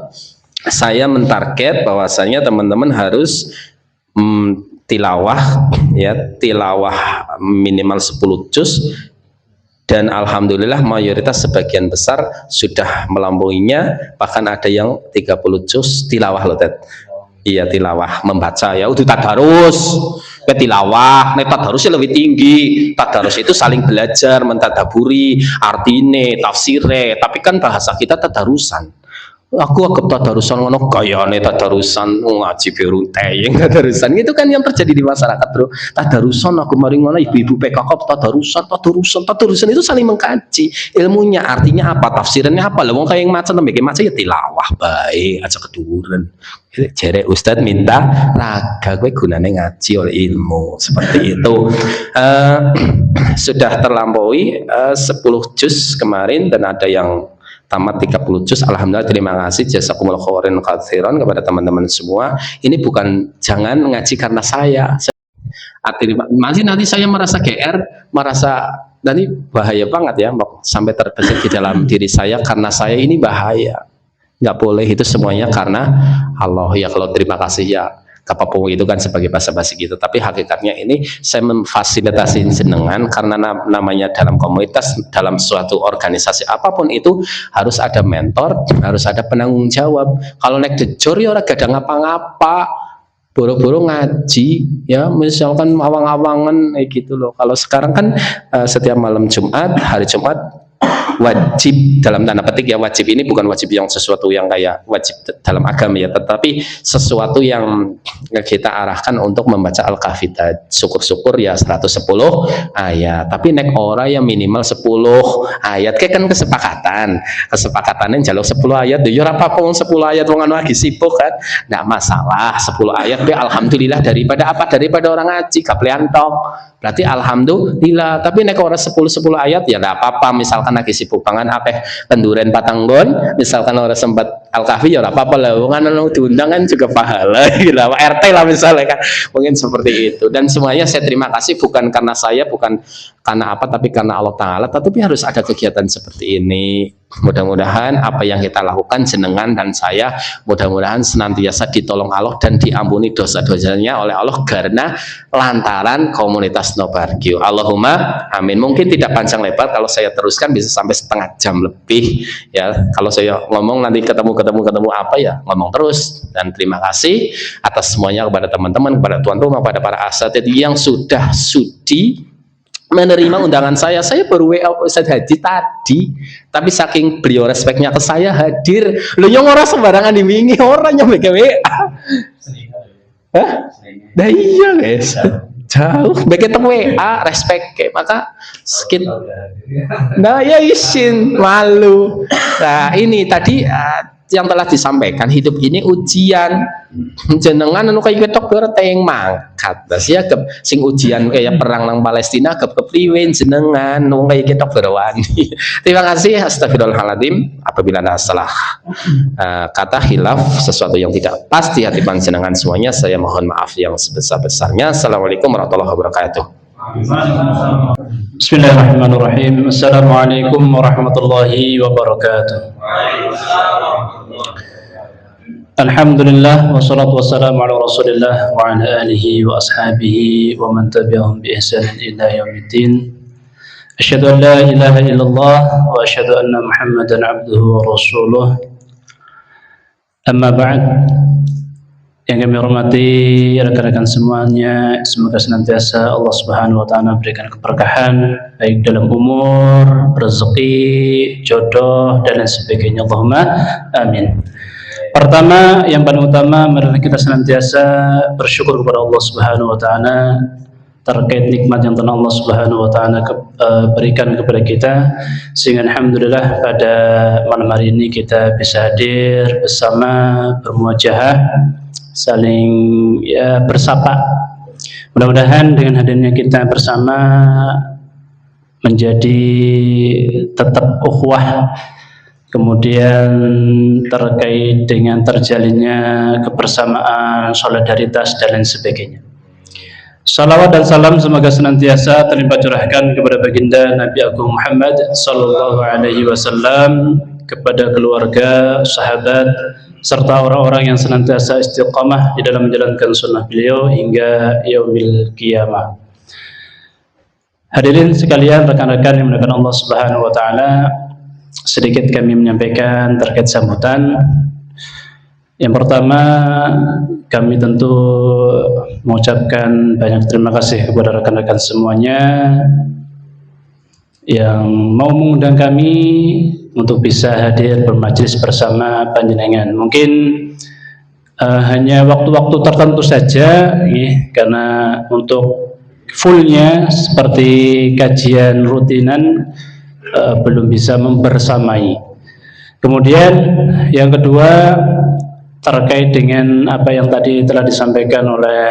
saya mentarget bahwasanya teman-teman harus tilawah minimal 10 juz, dan alhamdulillah mayoritas sebagian besar sudah melampauinya, bahkan ada yang 30 juz tilawah loh Ted. Iya tilawah membaca ya, udah tadarus ke tilawah, tadarusnya lebih tinggi. Tadarus itu saling belajar, mentadaburi artine, tafsire, tapi kan bahasa kita tadarusan. Aku tadarusan ngono kayane tadarusan ngaji biru teyeng tadarusan itu kan yang terjadi di masyarakat bro. Tadarusan aku mari ngono ibu-ibu PKK tadarusan itu saling mengkaji ilmunya, artinya apa, tafsirannya apa lah, wong kaya yang maca nembeke maca ya tilawah baik aja keduren. Jere Ustadz minta raga gue gunane ngaji oleh ilmu seperti itu. Sudah terlampaui 10 juz kemarin dan ada yang tamat 30 juz. Alhamdulillah, terima kasih jazakumullah khairan katsiran kepada teman-teman semua. Ini bukan jangan ngaji karena saya masih nanti saya merasa GR, merasa nanti bahaya banget ya sampai terbesit di dalam diri saya karena saya ini bahaya. Nggak boleh itu semuanya karena Allah ya. Kalau terima kasih ya kapapung itu kan sebagai basa-basi gitu, tapi hakikatnya ini saya memfasilitasi jenengan karena namanya dalam komunitas, dalam suatu organisasi apapun itu harus ada mentor, harus ada penanggung jawab. Kalau naik dejor ya orang gak ada ngapa-ngapa, boro-boro ngaji ya, misalkan awang-awangan kayak gitu loh. Kalau sekarang kan setiap malam Jumat, hari Jumat wajib dalam tanda petik ya, wajib ini bukan wajib yang sesuatu yang kayak wajib dalam agama ya, tetapi sesuatu yang kita arahkan untuk membaca Al-Kahfi. Syukur-syukur ya 110 ayat, tapi nek ora ya minimal 10 ayat. Kayak kan kesepakatannya jaluk 10 ayat ya ora apa-apa wong 10 ayat wong anu lagi sibuk kan, enggak masalah 10 ayat be alhamdulillah daripada orang ngaji kaplean tok. Berarti alhamdulillah, tapi nek ora 10 ayat ya enggak apa-apa, misalkan lagi sibuk pangan apeh kenduren patanggon, misalkan ora sempat Al-Kahfi ya ora apa-apa lah, wong anu diundang kan juga pahala gitu, RT lah misalnya kan, mungkin seperti itu. Dan semuanya saya terima kasih bukan karena saya, bukan karena apa, tapi karena Allah Ta'ala, tetapi harus ada kegiatan seperti ini. Mudah-mudahan apa yang kita lakukan jenengan dan saya mudah-mudahan senantiasa ditolong Allah dan diampuni dosa-dosanya oleh Allah karena lantaran komunitas Nobarkio. Allahumma amin. Mungkin tidak panjang lebar, kalau saya teruskan bisa sampai setengah jam lebih ya. Kalau saya ngomong nanti ketemu apa ya ngomong terus. Dan terima kasih atas semuanya kepada teman-teman, kepada tuan rumah, kepada para asatidz yang sudah sudi menerima undangan saya. Saya baru WA Ustaz Haji tadi, tapi saking beliau respeknya ke saya hadir. Loh yang orang sembarangan diwingi orang yang WA. Hah? Nah iya guys, jauh begitu WA respect kayak maka skip. Nah ya izin malu. Nah ini tadi yang telah disampaikan, hidup ini ujian. Jenengan anu kaya ketok berteng mangkat. Lah siagep sing ujian kayak perang nang Palestina gep kepriwe jenengan wong kaya ketok berwani. Terima kasih. Astagfirullahaladzim. Apabila ada salah kata khilaf sesuatu yang tidak pas di hati panjenengan semuanya, saya mohon maaf yang sebesar-besarnya. Assalamualaikum warahmatullahi wabarakatuh. Bismillahirrahmanirrahim. Assalamualaikum warahmatullahi wabarakatuh. Alhamdulillah wassalatu wassalamu ala Rasulillah wa ala alihi wa ashabihi wa man tabi'ahum bi ihsanin ila yaumiddin. Asyhadu an la ilaha illallah wa asyhadu anna Muhammadan abduhu wa rasuluh. Amma ba'd. Yang kami hormati rekan-rekan semuanya, semoga senantiasa Allah Subhanahu wa taala berikan keberkahan baik dalam umur, rezeki, jodoh dan lain sebagainya. Allahumma amin. Pertama, yang paling utama, mari kita senantiasa bersyukur kepada Allah Subhanahu wa taala terkait nikmat yang telah Allah Subhanahu wa taala berikan kepada kita, sehingga alhamdulillah pada malam hari ini kita bisa hadir bersama, bermuajahah, saling ya bersapa. Mudah-mudahan dengan hadirnya kita bersama menjadi tetap ukhuwah, kemudian terkait dengan terjalinnya kebersamaan, solidaritas dan lain sebagainya. Salawat dan salam semoga senantiasa terlimpah curahkan kepada baginda Nabi Agung Muhammad sallallahu alaihi wasallam, kepada keluarga, sahabat, serta orang-orang yang senantiasa istiqamah di dalam menjalankan sunnah beliau hingga yaumil qiyamah. Hadirin sekalian, rekan-rekan yang dimuliakan Allah Subhanahu wa taala, sedikit kami menyampaikan terkait sambutan. Yang pertama, kami tentu mengucapkan banyak terima kasih kepada rekan-rekan semuanya yang mau mengundang kami untuk bisa hadir bermajlis bersama panjenengan. Mungkin hanya waktu-waktu tertentu saja, karena untuk fullnya seperti kajian rutinan belum bisa membersamai. Kemudian yang kedua, terkait dengan apa yang tadi telah disampaikan oleh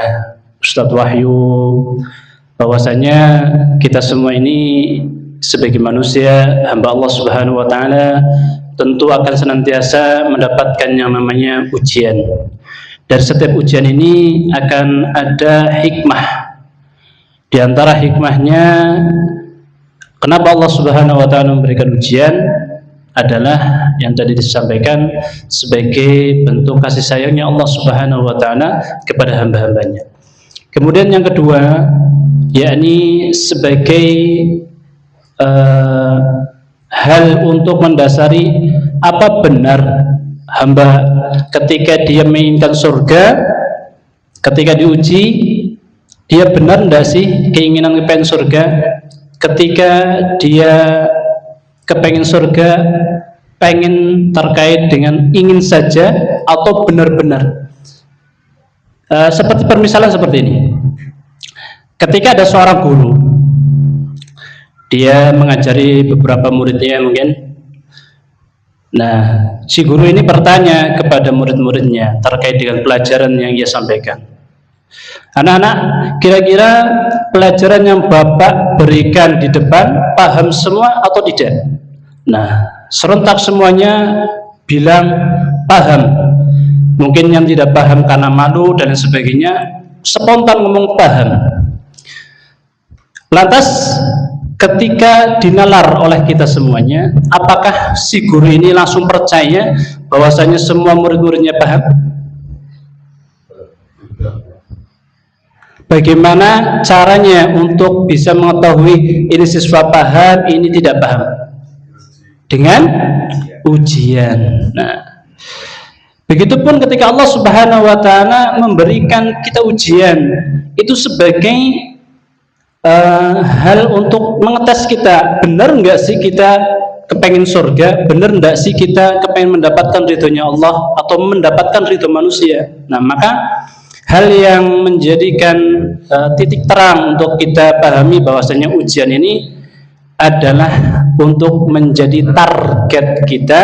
Ustadz Wahyu, bahwasanya kita semua ini sebagai manusia, hamba Allah Subhanahu wa taala, tentu akan senantiasa mendapatkan yang namanya ujian. Dari setiap ujian ini akan ada hikmah. Di antara hikmahnya, kenapa Allah Subhanahu wa taala memberikan ujian adalah yang tadi disampaikan sebagai bentuk kasih sayangnya Allah Subhanahu wa taala kepada hamba-hambanya. Kemudian yang kedua, yakni sebagai hal untuk mendasari apa benar hamba ketika dia menginginkan surga, ketika diuji, dia benar tidak sih keinginan kepengen surga? Ketika dia kepengen surga, pengen terkait dengan ingin saja atau benar-benar? Seperti permisalan seperti ini. Ketika ada seorang guru, dia mengajari beberapa muridnya mungkin. Nah, si guru ini bertanya kepada murid-muridnya terkait dengan pelajaran yang ia sampaikan. Anak-anak, kira-kira pelajaran yang Bapak berikan di depan paham semua atau tidak? Nah, serentak semuanya bilang paham. Mungkin yang tidak paham karena malu dan sebagainya, spontan ngomong paham. Lantas ketika dinalar oleh kita semuanya, apakah si guru ini langsung percaya bahwasanya semua murid-muridnya paham? Bagaimana caranya untuk bisa mengetahui ini siswa paham, ini tidak paham? Dengan ujian. Nah, begitupun ketika Allah Subhanahu wa taala memberikan kita ujian, itu sebagai hal untuk mengetes kita, benar enggak sih kita kepengen surga, benar enggak sih kita kepengen mendapatkan ridhonya Allah atau mendapatkan ridho manusia. Nah, maka hal yang menjadikan titik terang untuk kita pahami bahwasanya ujian ini adalah untuk menjadi target kita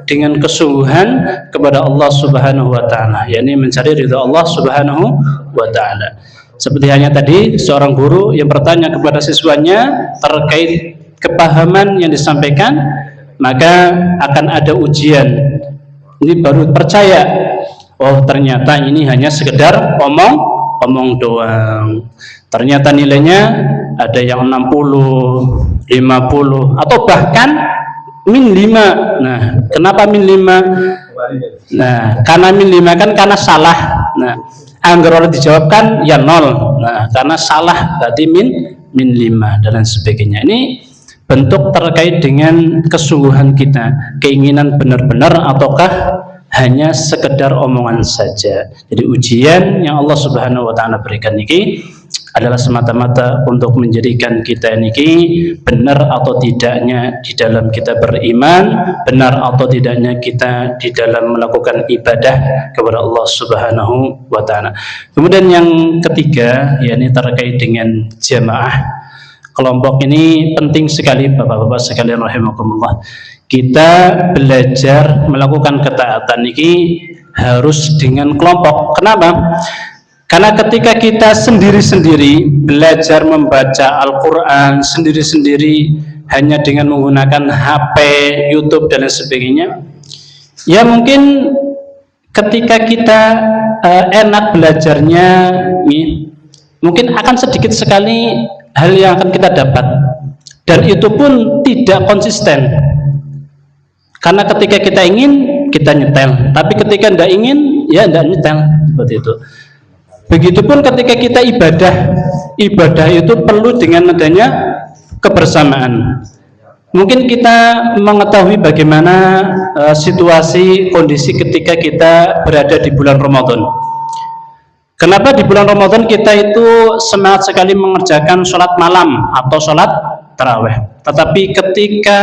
dengan kesungguhan kepada Allah Subhanahu wa taala, yakni mencari ridha Allah Subhanahu wa taala. Seperti hanya tadi seorang guru yang bertanya kepada siswanya terkait kepahaman yang disampaikan, maka akan ada ujian. Ini baru percaya, oh ternyata ini hanya sekedar omong doang. Ternyata nilainya ada yang 60, 50 atau bahkan min 5. Nah, kenapa min 5? Nah, karena min 5 kan karena salah. Nah, anggar orang dijawabkan ya 0. Nah, karena salah berarti min 5 dan lain sebagainya. Ini bentuk terkait dengan kesungguhan kita, keinginan benar-benar ataukah hanya sekedar omongan saja. Jadi ujian yang Allah Subhanahu wa taala berikan ini adalah semata-mata untuk menjadikan kita ini benar atau tidaknya di dalam kita beriman, benar atau tidaknya kita di dalam melakukan ibadah kepada Allah Subhanahu wa taala. Kemudian yang ketiga, yakni terkait dengan jamaah. Kelompok ini penting sekali Bapak-bapak sekalian rahimakumullah. Kita belajar melakukan ketaatan ini harus dengan kelompok. Kenapa? Karena ketika kita sendiri-sendiri belajar membaca Al-Quran sendiri-sendiri hanya dengan menggunakan HP, YouTube dan lain sebagainya, ya mungkin ketika kita enak belajarnya, mungkin akan sedikit sekali hal yang akan kita dapat, dan itu pun tidak konsisten. Karena ketika kita ingin, kita nyetel, tapi ketika tidak ingin, ya tidak nyetel, seperti itu. Begitupun ketika kita ibadah itu perlu dengan adanya kebersamaan. Mungkin kita mengetahui bagaimana situasi, kondisi ketika kita berada di bulan Ramadan. Kenapa di bulan Ramadan kita itu semangat sekali mengerjakan sholat malam atau sholat tarawih, tetapi ketika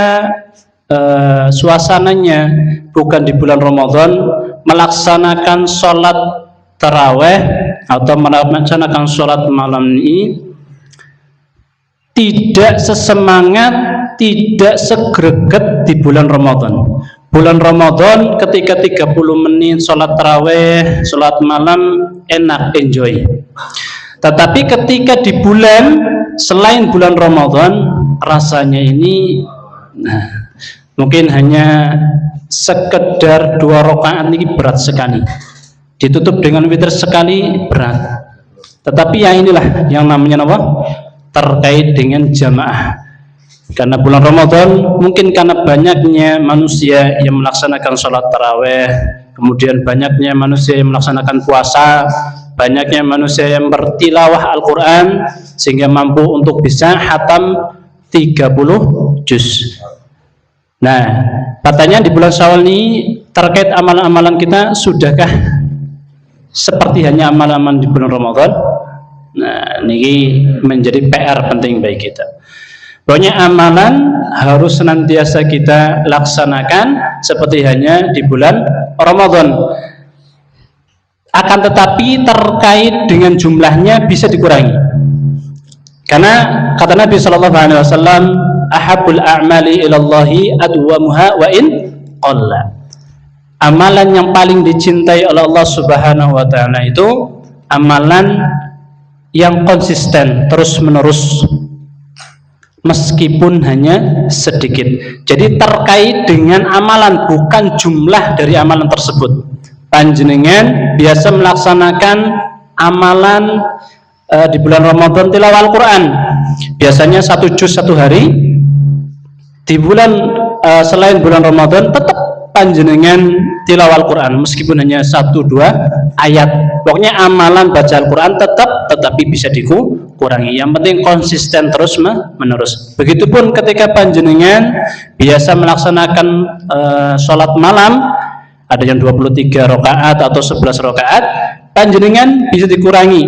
suasananya bukan di bulan Ramadan, melaksanakan sholat tarawih atau melaksanakan sholat malam ini tidak sesemangat, tidak segreget di bulan Ramadan. Bulan Ramadan ketika 30 menit sholat tarawih, sholat malam enak, enjoy. Tetapi ketika di bulan selain bulan Ramadan, rasanya ini mungkin hanya sekedar 2 rakaat ini berat sekali, ditutup dengan witir sekali berat. Tetapi ya inilah yang namanya apa? Terkait dengan jamaah. Karena bulan Ramadan mungkin karena banyaknya manusia yang melaksanakan sholat tarawih, kemudian banyaknya manusia yang melaksanakan puasa, banyaknya manusia yang bertilawah Al-Quran sehingga mampu untuk bisa khatam 30 juz. Nah, katanya di bulan Syawal ini terkait amalan-amalan kita sudahkah seperti hanya amalan-amalan di bulan Ramadan? Nah, ini menjadi PR penting bagi kita. Pokoknya amalan harus senantiasa kita laksanakan seperti hanya di bulan Ramadan. Akan tetapi terkait dengan jumlahnya bisa dikurangi. Karena kata Nabi SAW, ahabul a'mali ilallahi adwamuha wa in qalla. Amalan yang paling dicintai oleh Allah Subhanahu wa taala itu amalan yang konsisten terus menerus meskipun hanya sedikit. Jadi terkait dengan amalan, bukan jumlah dari amalan tersebut. Panjenengan biasa melaksanakan amalan di bulan Ramadan tilawah Al-Quran, biasanya 1 juz 1 hari. Di bulan selain bulan Ramadan tetap panjenengan tilawah Al-Quran meskipun hanya 1-2 ayat. Pokoknya amalan baca Al-Quran tetap, tetapi bisa dikurangi. Yang penting konsisten terus menerus. Begitupun ketika panjenengan biasa melaksanakan sholat malam, ada yang 23 rakaat atau 11 rakaat, panjenengan bisa dikurangi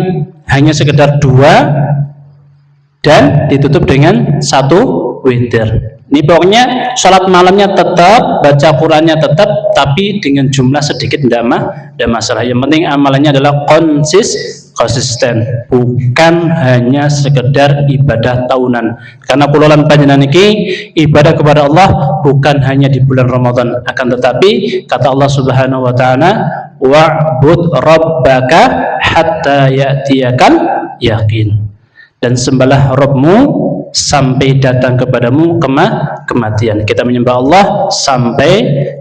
hanya sekedar 2 dan ditutup dengan 1 witir. Ini pokoknya sholat malamnya tetap, baca Qurannya tetap, tapi dengan jumlah sedikit tidak masalah. Yang penting amalannya adalah konsisten, bukan hanya sekedar ibadah tahunan. Karena kulolan panjenengan iki ibadah kepada Allah bukan hanya di bulan Ramadan, akan tetapi kata Allah Subhanahu wa taala, wa'bud rabbaka hatta ya'tiyakal yaqin. Dan sembahlah Rabbmu sampai datang kepadamu kematian. Kita menyembah Allah sampai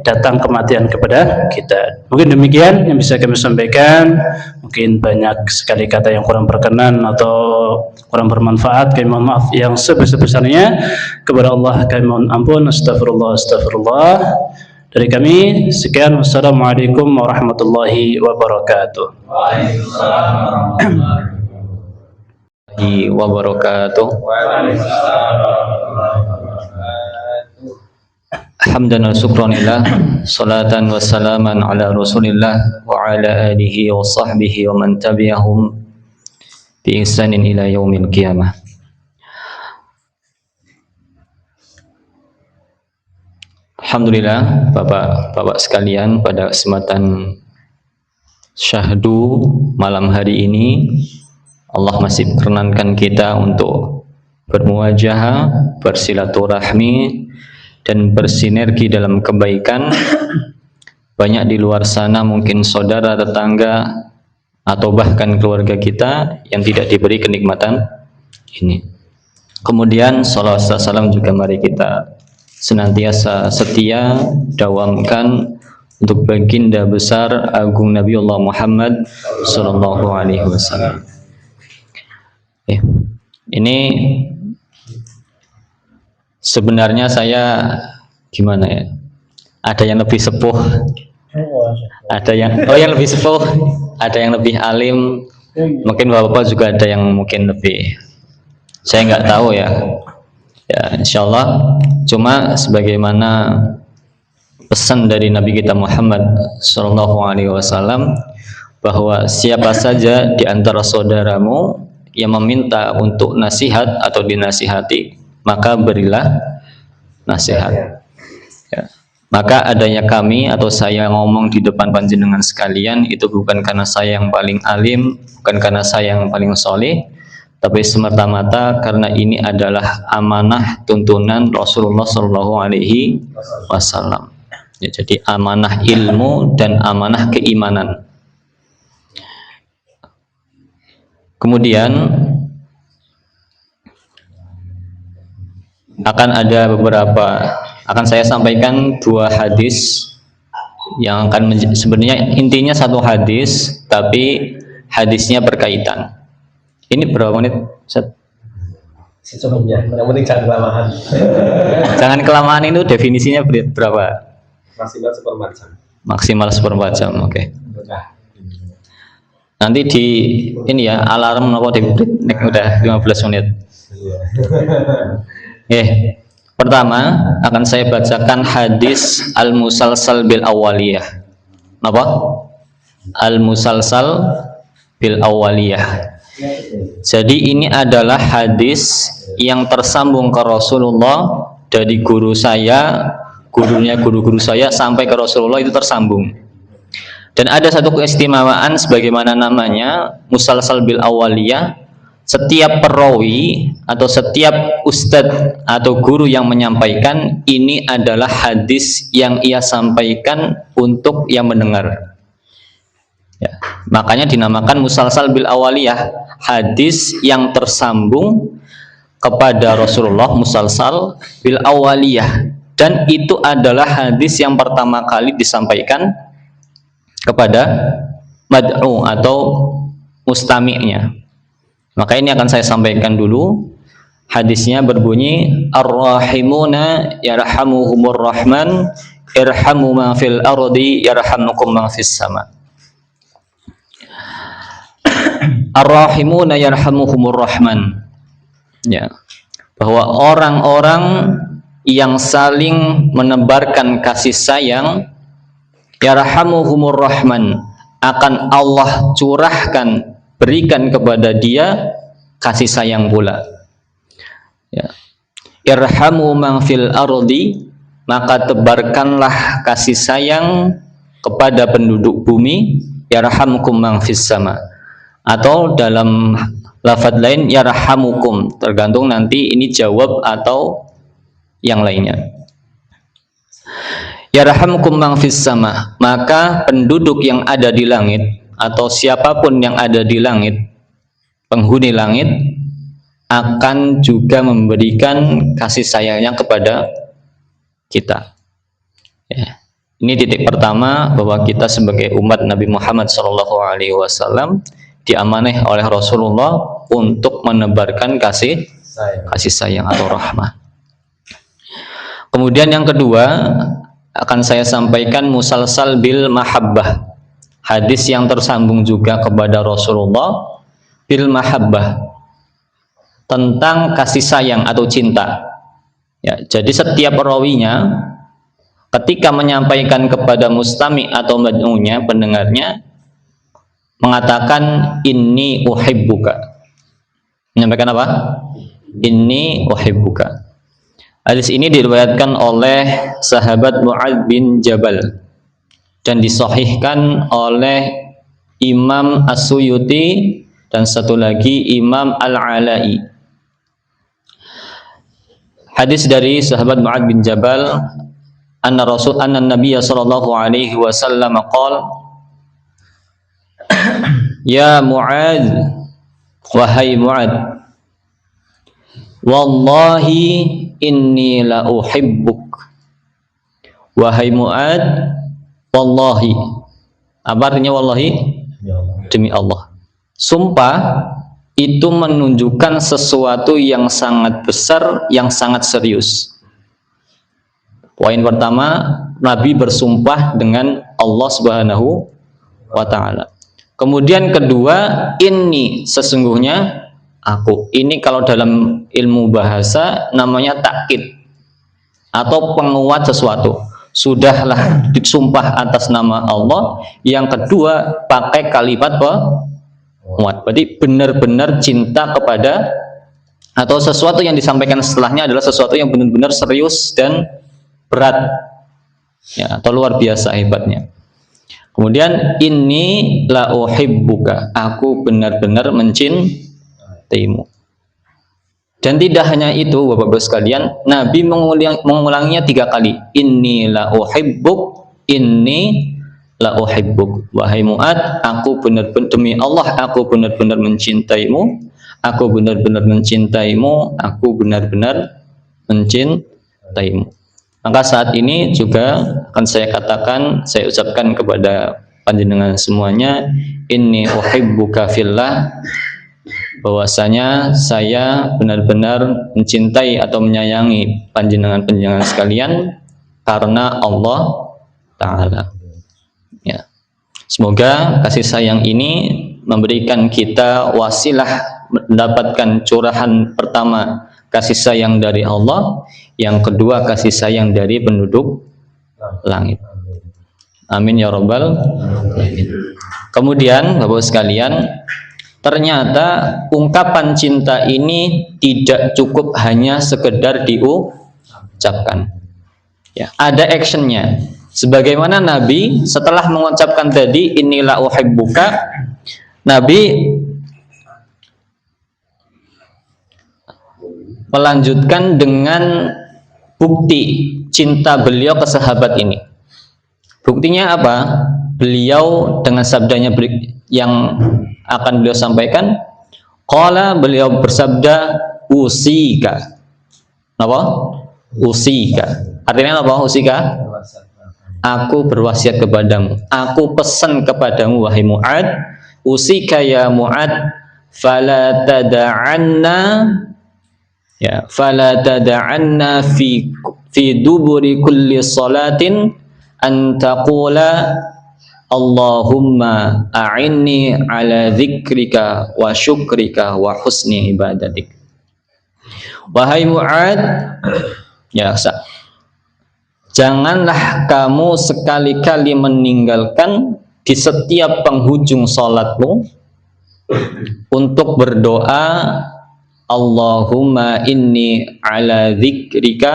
datang kematian kepada kita. Mungkin demikian yang bisa kami sampaikan. Mungkin banyak sekali kata yang kurang berkenan atau kurang bermanfaat. Kami mohon maaf yang sebesar-besarnya. Kepada Allah kami mohon ampun. Astagfirullah. Dari kami sekian. Wassalamualaikum warahmatullahi wabarakatuh. Wabarakatuh. Hamdan wa syukranillah, salatan wa salaman ala rasulillah wa ala alihi wa sahbihi wa man tabi'ahum bi ihsanin ila yaumil qiyamah. Alhamdulillah, Bapak-bapak sekalian, pada kesempatan syahdu malam hari ini Allah masih perkenankan kita untuk bermuajahah, bersilaturahmi, dan bersinergi dalam kebaikan. Banyak di luar sana mungkin saudara, tetangga, atau bahkan keluarga kita yang tidak diberi kenikmatan ini. Kemudian salawat dan salam juga mari kita senantiasa setia dawamkan untuk baginda besar agung Nabiullah Muhammad sallallahu alaihi wasallam. Ini sebenarnya saya gimana ya? Ada yang lebih sepuh, ada yang lebih sepuh, ada yang lebih alim. Mungkin bapak-bapak juga ada yang mungkin lebih, saya nggak tahu ya. Ya, insyaallah. Cuma sebagaimana pesan dari Nabi kita Muhammad sallallahu alaihi wasallam bahwa siapa saja di antara saudaramu yang meminta untuk nasihat atau dinasihati, maka berilah nasihat. Ya. Maka adanya kami atau saya ngomong di depan panjenengan sekalian itu bukan karena saya yang paling alim, bukan karena saya yang paling soleh, tapi semata-mata karena ini adalah amanah tuntunan Rasulullah Shallallahu Alaihi Wasallam. Ya, jadi amanah ilmu dan amanah keimanan. Kemudian akan saya sampaikan dua hadis yang akan sebenarnya intinya satu hadis, tapi hadisnya berkaitan. Ini berapa menit? Secukupnya, yang penting jangan kelamaan. Jangan kelamaan, itu definisinya berapa? Maksimal seperempat jam. Maksimal seperempat jam, oke. Nanti di ini ya alarm nopo di udah 15 menit. Pertama akan saya bacakan hadis al-musalsal bil awaliyah. Apa? Al-musalsal bil awaliyah. Jadi ini adalah hadis yang tersambung ke Rasulullah dari guru saya, gurunya guru-guru saya sampai ke Rasulullah, itu tersambung. Dan ada satu keistimewaan sebagaimana namanya musalsal bil awaliyah. Setiap perawi atau setiap ustadz atau guru yang menyampaikan ini adalah hadis yang ia sampaikan untuk yang mendengar. Ya, makanya dinamakan musalsal bil awaliyah, hadis yang tersambung kepada Rasulullah, musalsal bil awaliyah. Dan itu adalah hadis yang pertama kali disampaikan kepada mad'u atau mustami'nya. Maka ini akan saya sampaikan dulu. Hadisnya berbunyi, ar-rahimuna yarhamuhumur rahman irhamu ma fil ardi yarhamukum ma fis sama. Ar-rahimuna yarhamuhumur rahman. Ya, bahwa orang-orang yang saling menebarkan kasih sayang, yarhamuhumur rahman, akan Allah curahkan, berikan kepada dia kasih sayang pula. Ya. Irhamu man fil ardi, maka tebarkanlah kasih sayang kepada penduduk bumi, yarhamkum man fis sama, atau dalam lafadz lain yarhamukum, tergantung nanti ini jawab atau yang lainnya. Yarhamukum man fis sama, maka penduduk yang ada di langit atau siapapun yang ada di langit, penghuni langit, akan juga memberikan kasih sayangnya kepada kita. Ya. Ini titik pertama bahwa kita sebagai umat Nabi Muhammad SAW diamanah oleh Rasulullah untuk menebarkan kasih sayang atau rahmah. Kemudian yang kedua akan saya sampaikan musalsal bil mahabbah, hadis yang tersambung juga kepada Rasulullah bil mahabbah, tentang kasih sayang atau cinta. Ya, jadi setiap rawinya ketika menyampaikan kepada mustami atau mad'unya, pendengarnya, mengatakan inni uhibbuka. Menyampaikan apa? Inni uhibbuka. Hadis ini diriwayatkan oleh sahabat Mu'adz bin Jabal dan disahihkan oleh Imam As-Suyuti dan satu lagi Imam Al-Ala'i. Hadis dari sahabat Mu'adz bin Jabal, anna Nabiya sallallahu alaihi wasallam qala, ya Mu'adz, wahai Mu'adz, wallahi inni la uhibbuk. Wahai Mu'adz, wallahi, apa artinya wallahi? Demi Allah. Sumpah itu menunjukkan sesuatu yang sangat besar, yang sangat serius. Poin pertama, Nabi bersumpah dengan Allah Subhanahu wa ta'ala. Kemudian kedua, ini sesungguhnya aku. Ini kalau dalam ilmu bahasa namanya takkid atau penguat sesuatu. Sudahlah disumpah atas nama Allah. Yang kedua, pakai kalimat penguat. Berarti benar-benar cinta kepada, atau sesuatu yang disampaikan setelahnya adalah sesuatu yang benar-benar serius dan berat, ya, atau luar biasa hebatnya. Kemudian inni la uhibbuka, aku benar-benar mencintaimu. Dan tidak hanya itu, Bapak-Bapak sekalian, Nabi mengulanginya 3 kali. Inni la uhibbuk, inni la uhibbuk. Wahai Mu'adz, aku benar-benar, demi Allah, aku benar-benar mencintaimu. Aku benar-benar mencintaimu. Aku benar-benar mencintaimu. Maka saat ini juga akan saya katakan, saya ucapkan kepada panjenengan semuanya, inni uhibbuka fillah, bahwasanya saya benar-benar mencintai atau menyayangi panjenengan sekalian karena Allah Ta'ala. Ya. Semoga kasih sayang ini memberikan kita wasilah mendapatkan curahan pertama, kasih sayang dari Allah, yang kedua kasih sayang dari penduduk langit. Amin ya rabbal alamin. Kemudian Bapak sekalian, ternyata ungkapan cinta ini tidak cukup hanya sekedar diucapkan. Ya, ada actionnya. Sebagaimana Nabi setelah mengucapkan tadi inilah uhibbuka, Nabi melanjutkan dengan bukti cinta beliau ke sahabat ini. Buktinya apa? Beliau dengan sabdanya yang akan beliau sampaikan, qala, beliau bersabda, usika. Apa? Usika. Artinya apa usika? Aku berwasiat kepadamu, aku pesan kepadamu wahai Mu'adz, usika ya Mu'adz, fala tada'anna, ya, fala tada'anna fi duburi kulli salatin an taqula Allahumma a'inni ala dzikrika wa syukrika wa husni ibadatik. Wahai Mu'adz, ya, janganlah kamu sekali-kali meninggalkan di setiap penghujung salatmu untuk berdoa Allahumma inni ala dzikrika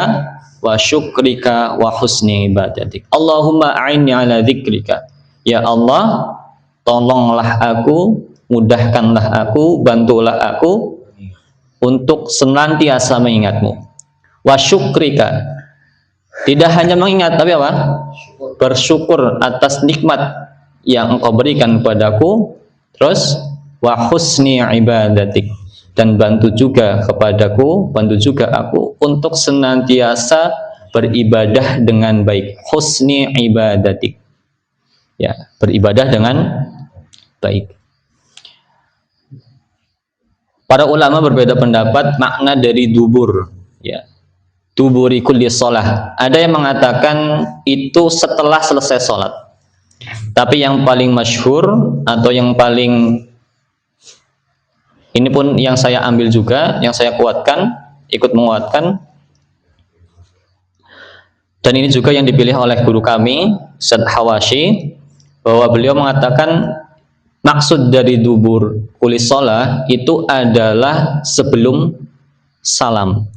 wa syukrika wa husni ibadatik. Allahumma a'inni ala dzikrika. Ya Allah, tolonglah aku mudahkanlah aku, bantulah aku untuk senantiasa mengingatmu. Wa syukrika, tidak hanya mengingat tapi apa? Bersyukur atas nikmat yang engkau berikan kepadaku. Terus wa husni ibadatik, dan bantu juga kepadaku, bantu juga aku untuk senantiasa beribadah dengan baik. Husni ibadatik, ya, beribadah dengan baik. Para ulama berbeda pendapat makna dari dubur, ya. Duburi kulli sholah. Ada yang mengatakan itu setelah selesai sholat. Tapi yang paling masyhur atau yang paling, ini pun yang saya ambil juga, yang saya kuatkan, ikut menguatkan, dan ini juga yang dipilih oleh guru kami Ustaz Hawashi, bahwa beliau mengatakan maksud dari dubur kulli sholah itu adalah sebelum salam.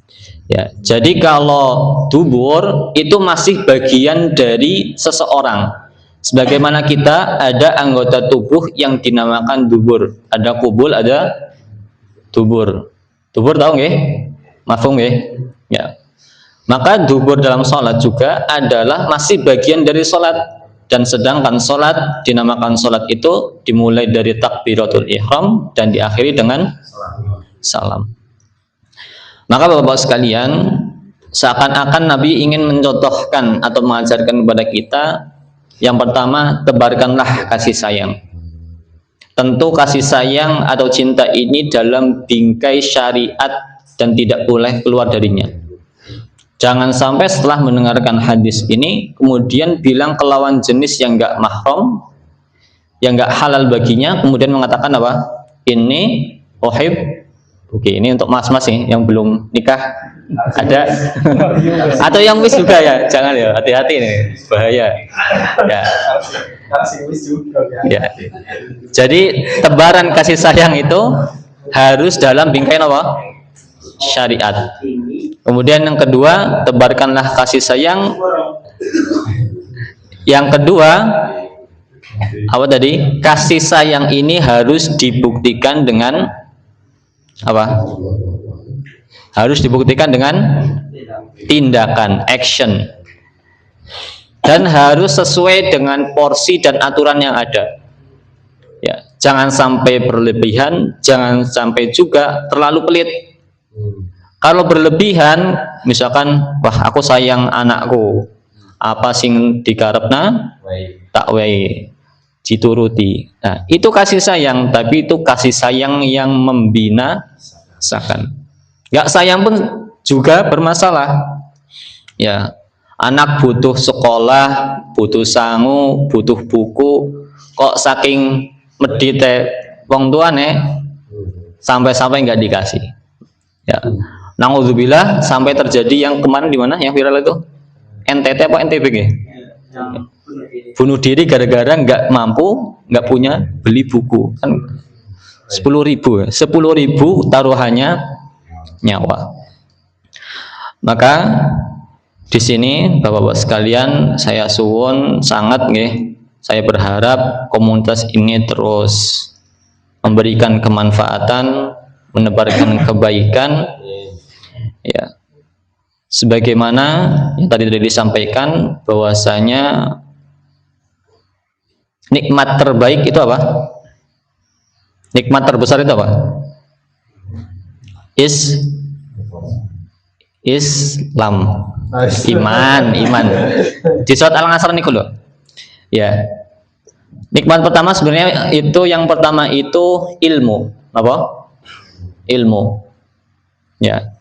Ya, jadi kalau dubur itu masih bagian dari seseorang. Sebagaimana kita ada anggota tubuh yang dinamakan dubur. Ada kubul, ada dubur. Dubur tahu nggih? Mafhum nggih? Ya. Maka dubur dalam sholat juga adalah masih bagian dari sholat. Dan sedangkan sholat dinamakan sholat itu dimulai dari takbiratul ihram dan diakhiri dengan salam. Maka Bapak-Bapak sekalian, seakan-akan Nabi ingin mencontohkan atau mengajarkan kepada kita, yang pertama, tebarkanlah kasih sayang. Tentu kasih sayang atau cinta ini dalam bingkai syariat dan tidak boleh keluar darinya. Jangan sampai setelah mendengarkan hadis ini kemudian bilang ke lawan jenis yang enggak mahram, yang enggak halal baginya, kemudian mengatakan apa? Ini uhib. Oke, ini untuk mas-mas nih yang belum nikah ada atau yang wis juga ya, jangan ya, hati-hati nih, bahaya. Ya. Ya. Jadi tebaran kasih sayang itu harus dalam bingkai apa? Syariat. Kemudian yang kedua, tebarkanlah kasih sayang. Yang kedua, apa tadi? Kasih sayang ini harus dibuktikan dengan apa? Harus dibuktikan dengan tindakan, action, dan harus sesuai dengan porsi dan aturan yang ada. Ya, jangan sampai berlebihan, jangan sampai juga terlalu pelit. Kalau berlebihan, misalkan, wah aku sayang anakku, apa sing digarepna tak wae dituruti. Nah, itu kasih sayang, tapi itu kasih sayang yang membinasakan. Nggak sayang pun juga bermasalah. Ya, anak butuh sekolah, butuh sangu, butuh buku, kok saking medite wong tuane sampai-sampai nggak dikasih. Ya, naudzubillah, sampai terjadi yang kemarin di mana yang viral itu, NTT apa NTB ya? Bunuh diri gara-gara nggak mampu, nggak punya beli buku kan 10.000 taruhannya nyawa. Maka di sini Bapak-bapak sekalian, saya suwun sangat nggih, saya berharap komunitas ini terus memberikan kemanfaatan, menebarkan kebaikan, ya, sebagaimana yang tadi disampaikan bahwasanya nikmat terbaik itu apa? Nikmat terbesar itu apa? Islam, iman. Di surat Al-Asr niku lho. Ya. Nikmat pertama sebenarnya itu, yang pertama itu ilmu. Apa? Ilmu. Ya.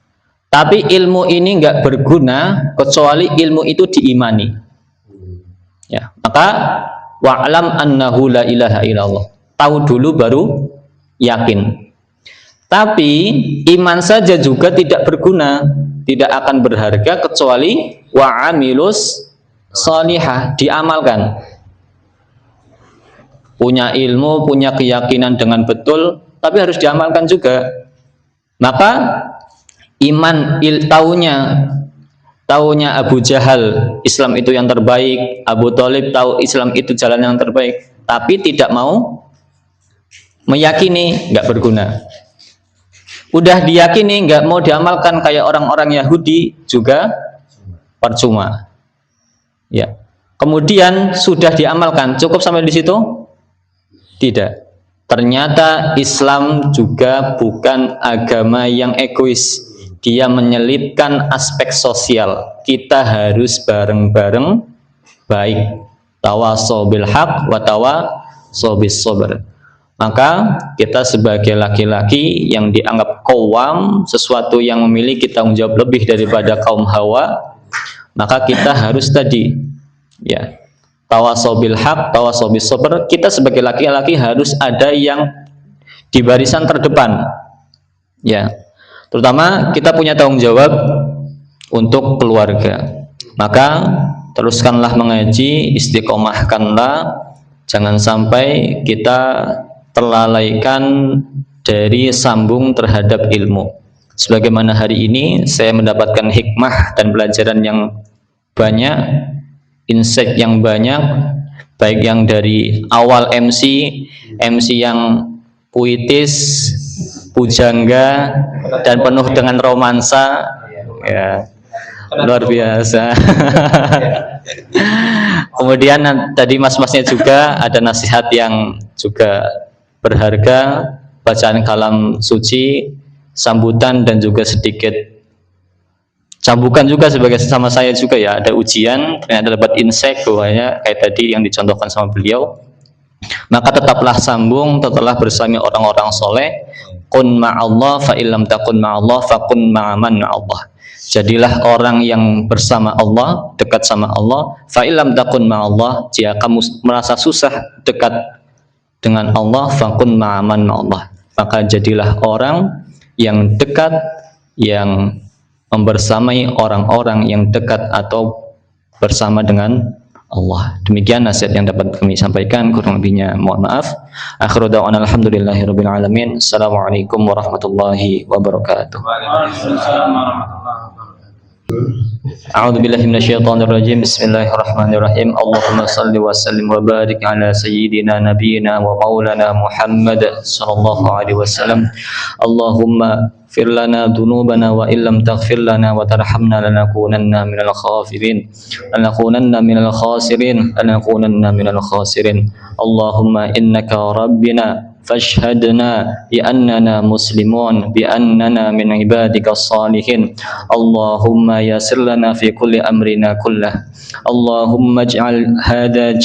Tapi ilmu ini enggak berguna kecuali ilmu itu diimani. Ya. Maka wa'lam annahu la ilaha illallah. Tahu dulu baru yakin. Tapi iman saja juga tidak berguna, tidak akan berharga kecuali wa'amilus sholihah, diamalkan. Punya ilmu, punya keyakinan dengan betul, tapi harus diamalkan juga. Maka iman taunya Abu Jahal Islam itu yang terbaik, Abu Thalib tahu Islam itu jalan yang terbaik, tapi tidak mau meyakini nggak berguna. Udah diyakini nggak mau diamalkan kayak orang-orang Yahudi juga percuma. Ya. Kemudian sudah diamalkan, cukup sampai di situ? Tidak. Ternyata Islam juga bukan agama yang egois. Dia menyelipkan aspek sosial. Kita harus bareng-bareng baik. Tawasau bil haq wa tawasau bis sabr. Maka kita sebagai laki-laki yang dianggap qawwam, sesuatu yang memiliki tanggung jawab lebih daripada kaum hawa, maka kita harus tadi ya, tawasau bil haq, tawasau bis sabr. Kita sebagai laki-laki harus ada yang di barisan terdepan. Ya. Terutama kita punya tanggung jawab untuk keluarga. Maka teruskanlah mengaji, istiqomahkanlah, jangan sampai kita terlalaikan dari sambung terhadap ilmu. Sebagaimana hari ini saya mendapatkan hikmah dan pelajaran yang banyak, insight yang banyak, baik yang dari awal MC yang puitis, pujangga, dan penuh dengan romansa, ya, luar biasa. Kemudian tadi mas-masnya juga ada nasihat yang juga berharga, bacaan kalam suci, sambutan, dan juga sedikit cambukan juga sebagai sama saya juga ya, ada ujian, ternyata dapat insight bahwanya kayak tadi yang dicontohkan sama beliau. Maka tetaplah sambung, tetaplah bersama orang-orang soleh. Kun ma'allah fa illam takun ma'allah fa kun ma'aman ma'allah. Jadilah orang yang bersama Allah, dekat sama Allah. Fa illam takun ma'allah, jika kamu merasa susah dekat dengan Allah, fa kun ma'aman ma'allah. Maka jadilah orang yang dekat, yang membersamai orang-orang yang dekat atau bersama dengan Allah. Demikian nasihat yang dapat kami sampaikan, kurang lebihnya mohon maaf. Akhiru da'wana alhamdulillahirabbil alamin. Assalamualaikum warahmatullahi wabarakatuh. A'udzu billahi minasyaitonir rajim. Bismillahirrahmanirrahim. Allahumma shalli wa sallim wa barik ala sayyidina nabiyyina wa maulana Muhammad sallallahu alaihi wasallam. Allahumma اغفر لنا ذنوبنا وإن لم تغفر لنا وترحمنا لنكونن من الخاسرين اللهم إنك ربنا فاشهدنا بأننا مسلمون بأننا من عبادك الصالحين اللهم يسر لنا في كل أمرنا كله اللهم اجعل هذا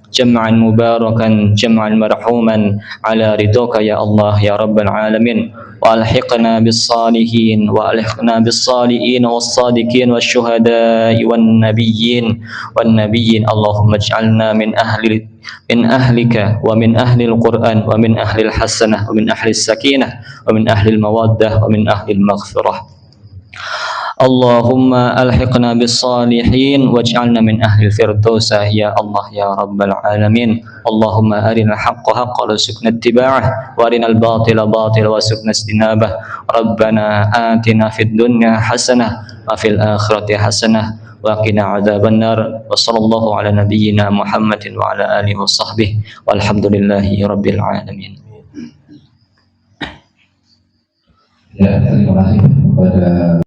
جمعا مباركا جمعا مرحوما على رضاك يا الله يا رب العالمين وألحقنا بالصالحين والصادقين والشهداء والنبيين اللهم اجعلنا من أهلك ومن أهل القرآن ومن أهل الحسنة ومن أهل السكينة ومن أهل المودة ومن أهل المغفرة اللهم ألحقنا بالصالحين واجعلنا من أهل الفردوس يا الله يا رب العالمين اللهم أرنا الحق حقا وارزقنا اتباعه وأرنا الباطل باطلا وارزقنا اجتنابه ربنا آتنا في الدنيا حسنة وفي الآخرة حسنة وقنا عذاب النار وصلى الله على نبينا محمد وعلى آله وصحبه والحمد لله رب العالمين. Ya, terima kasih kepada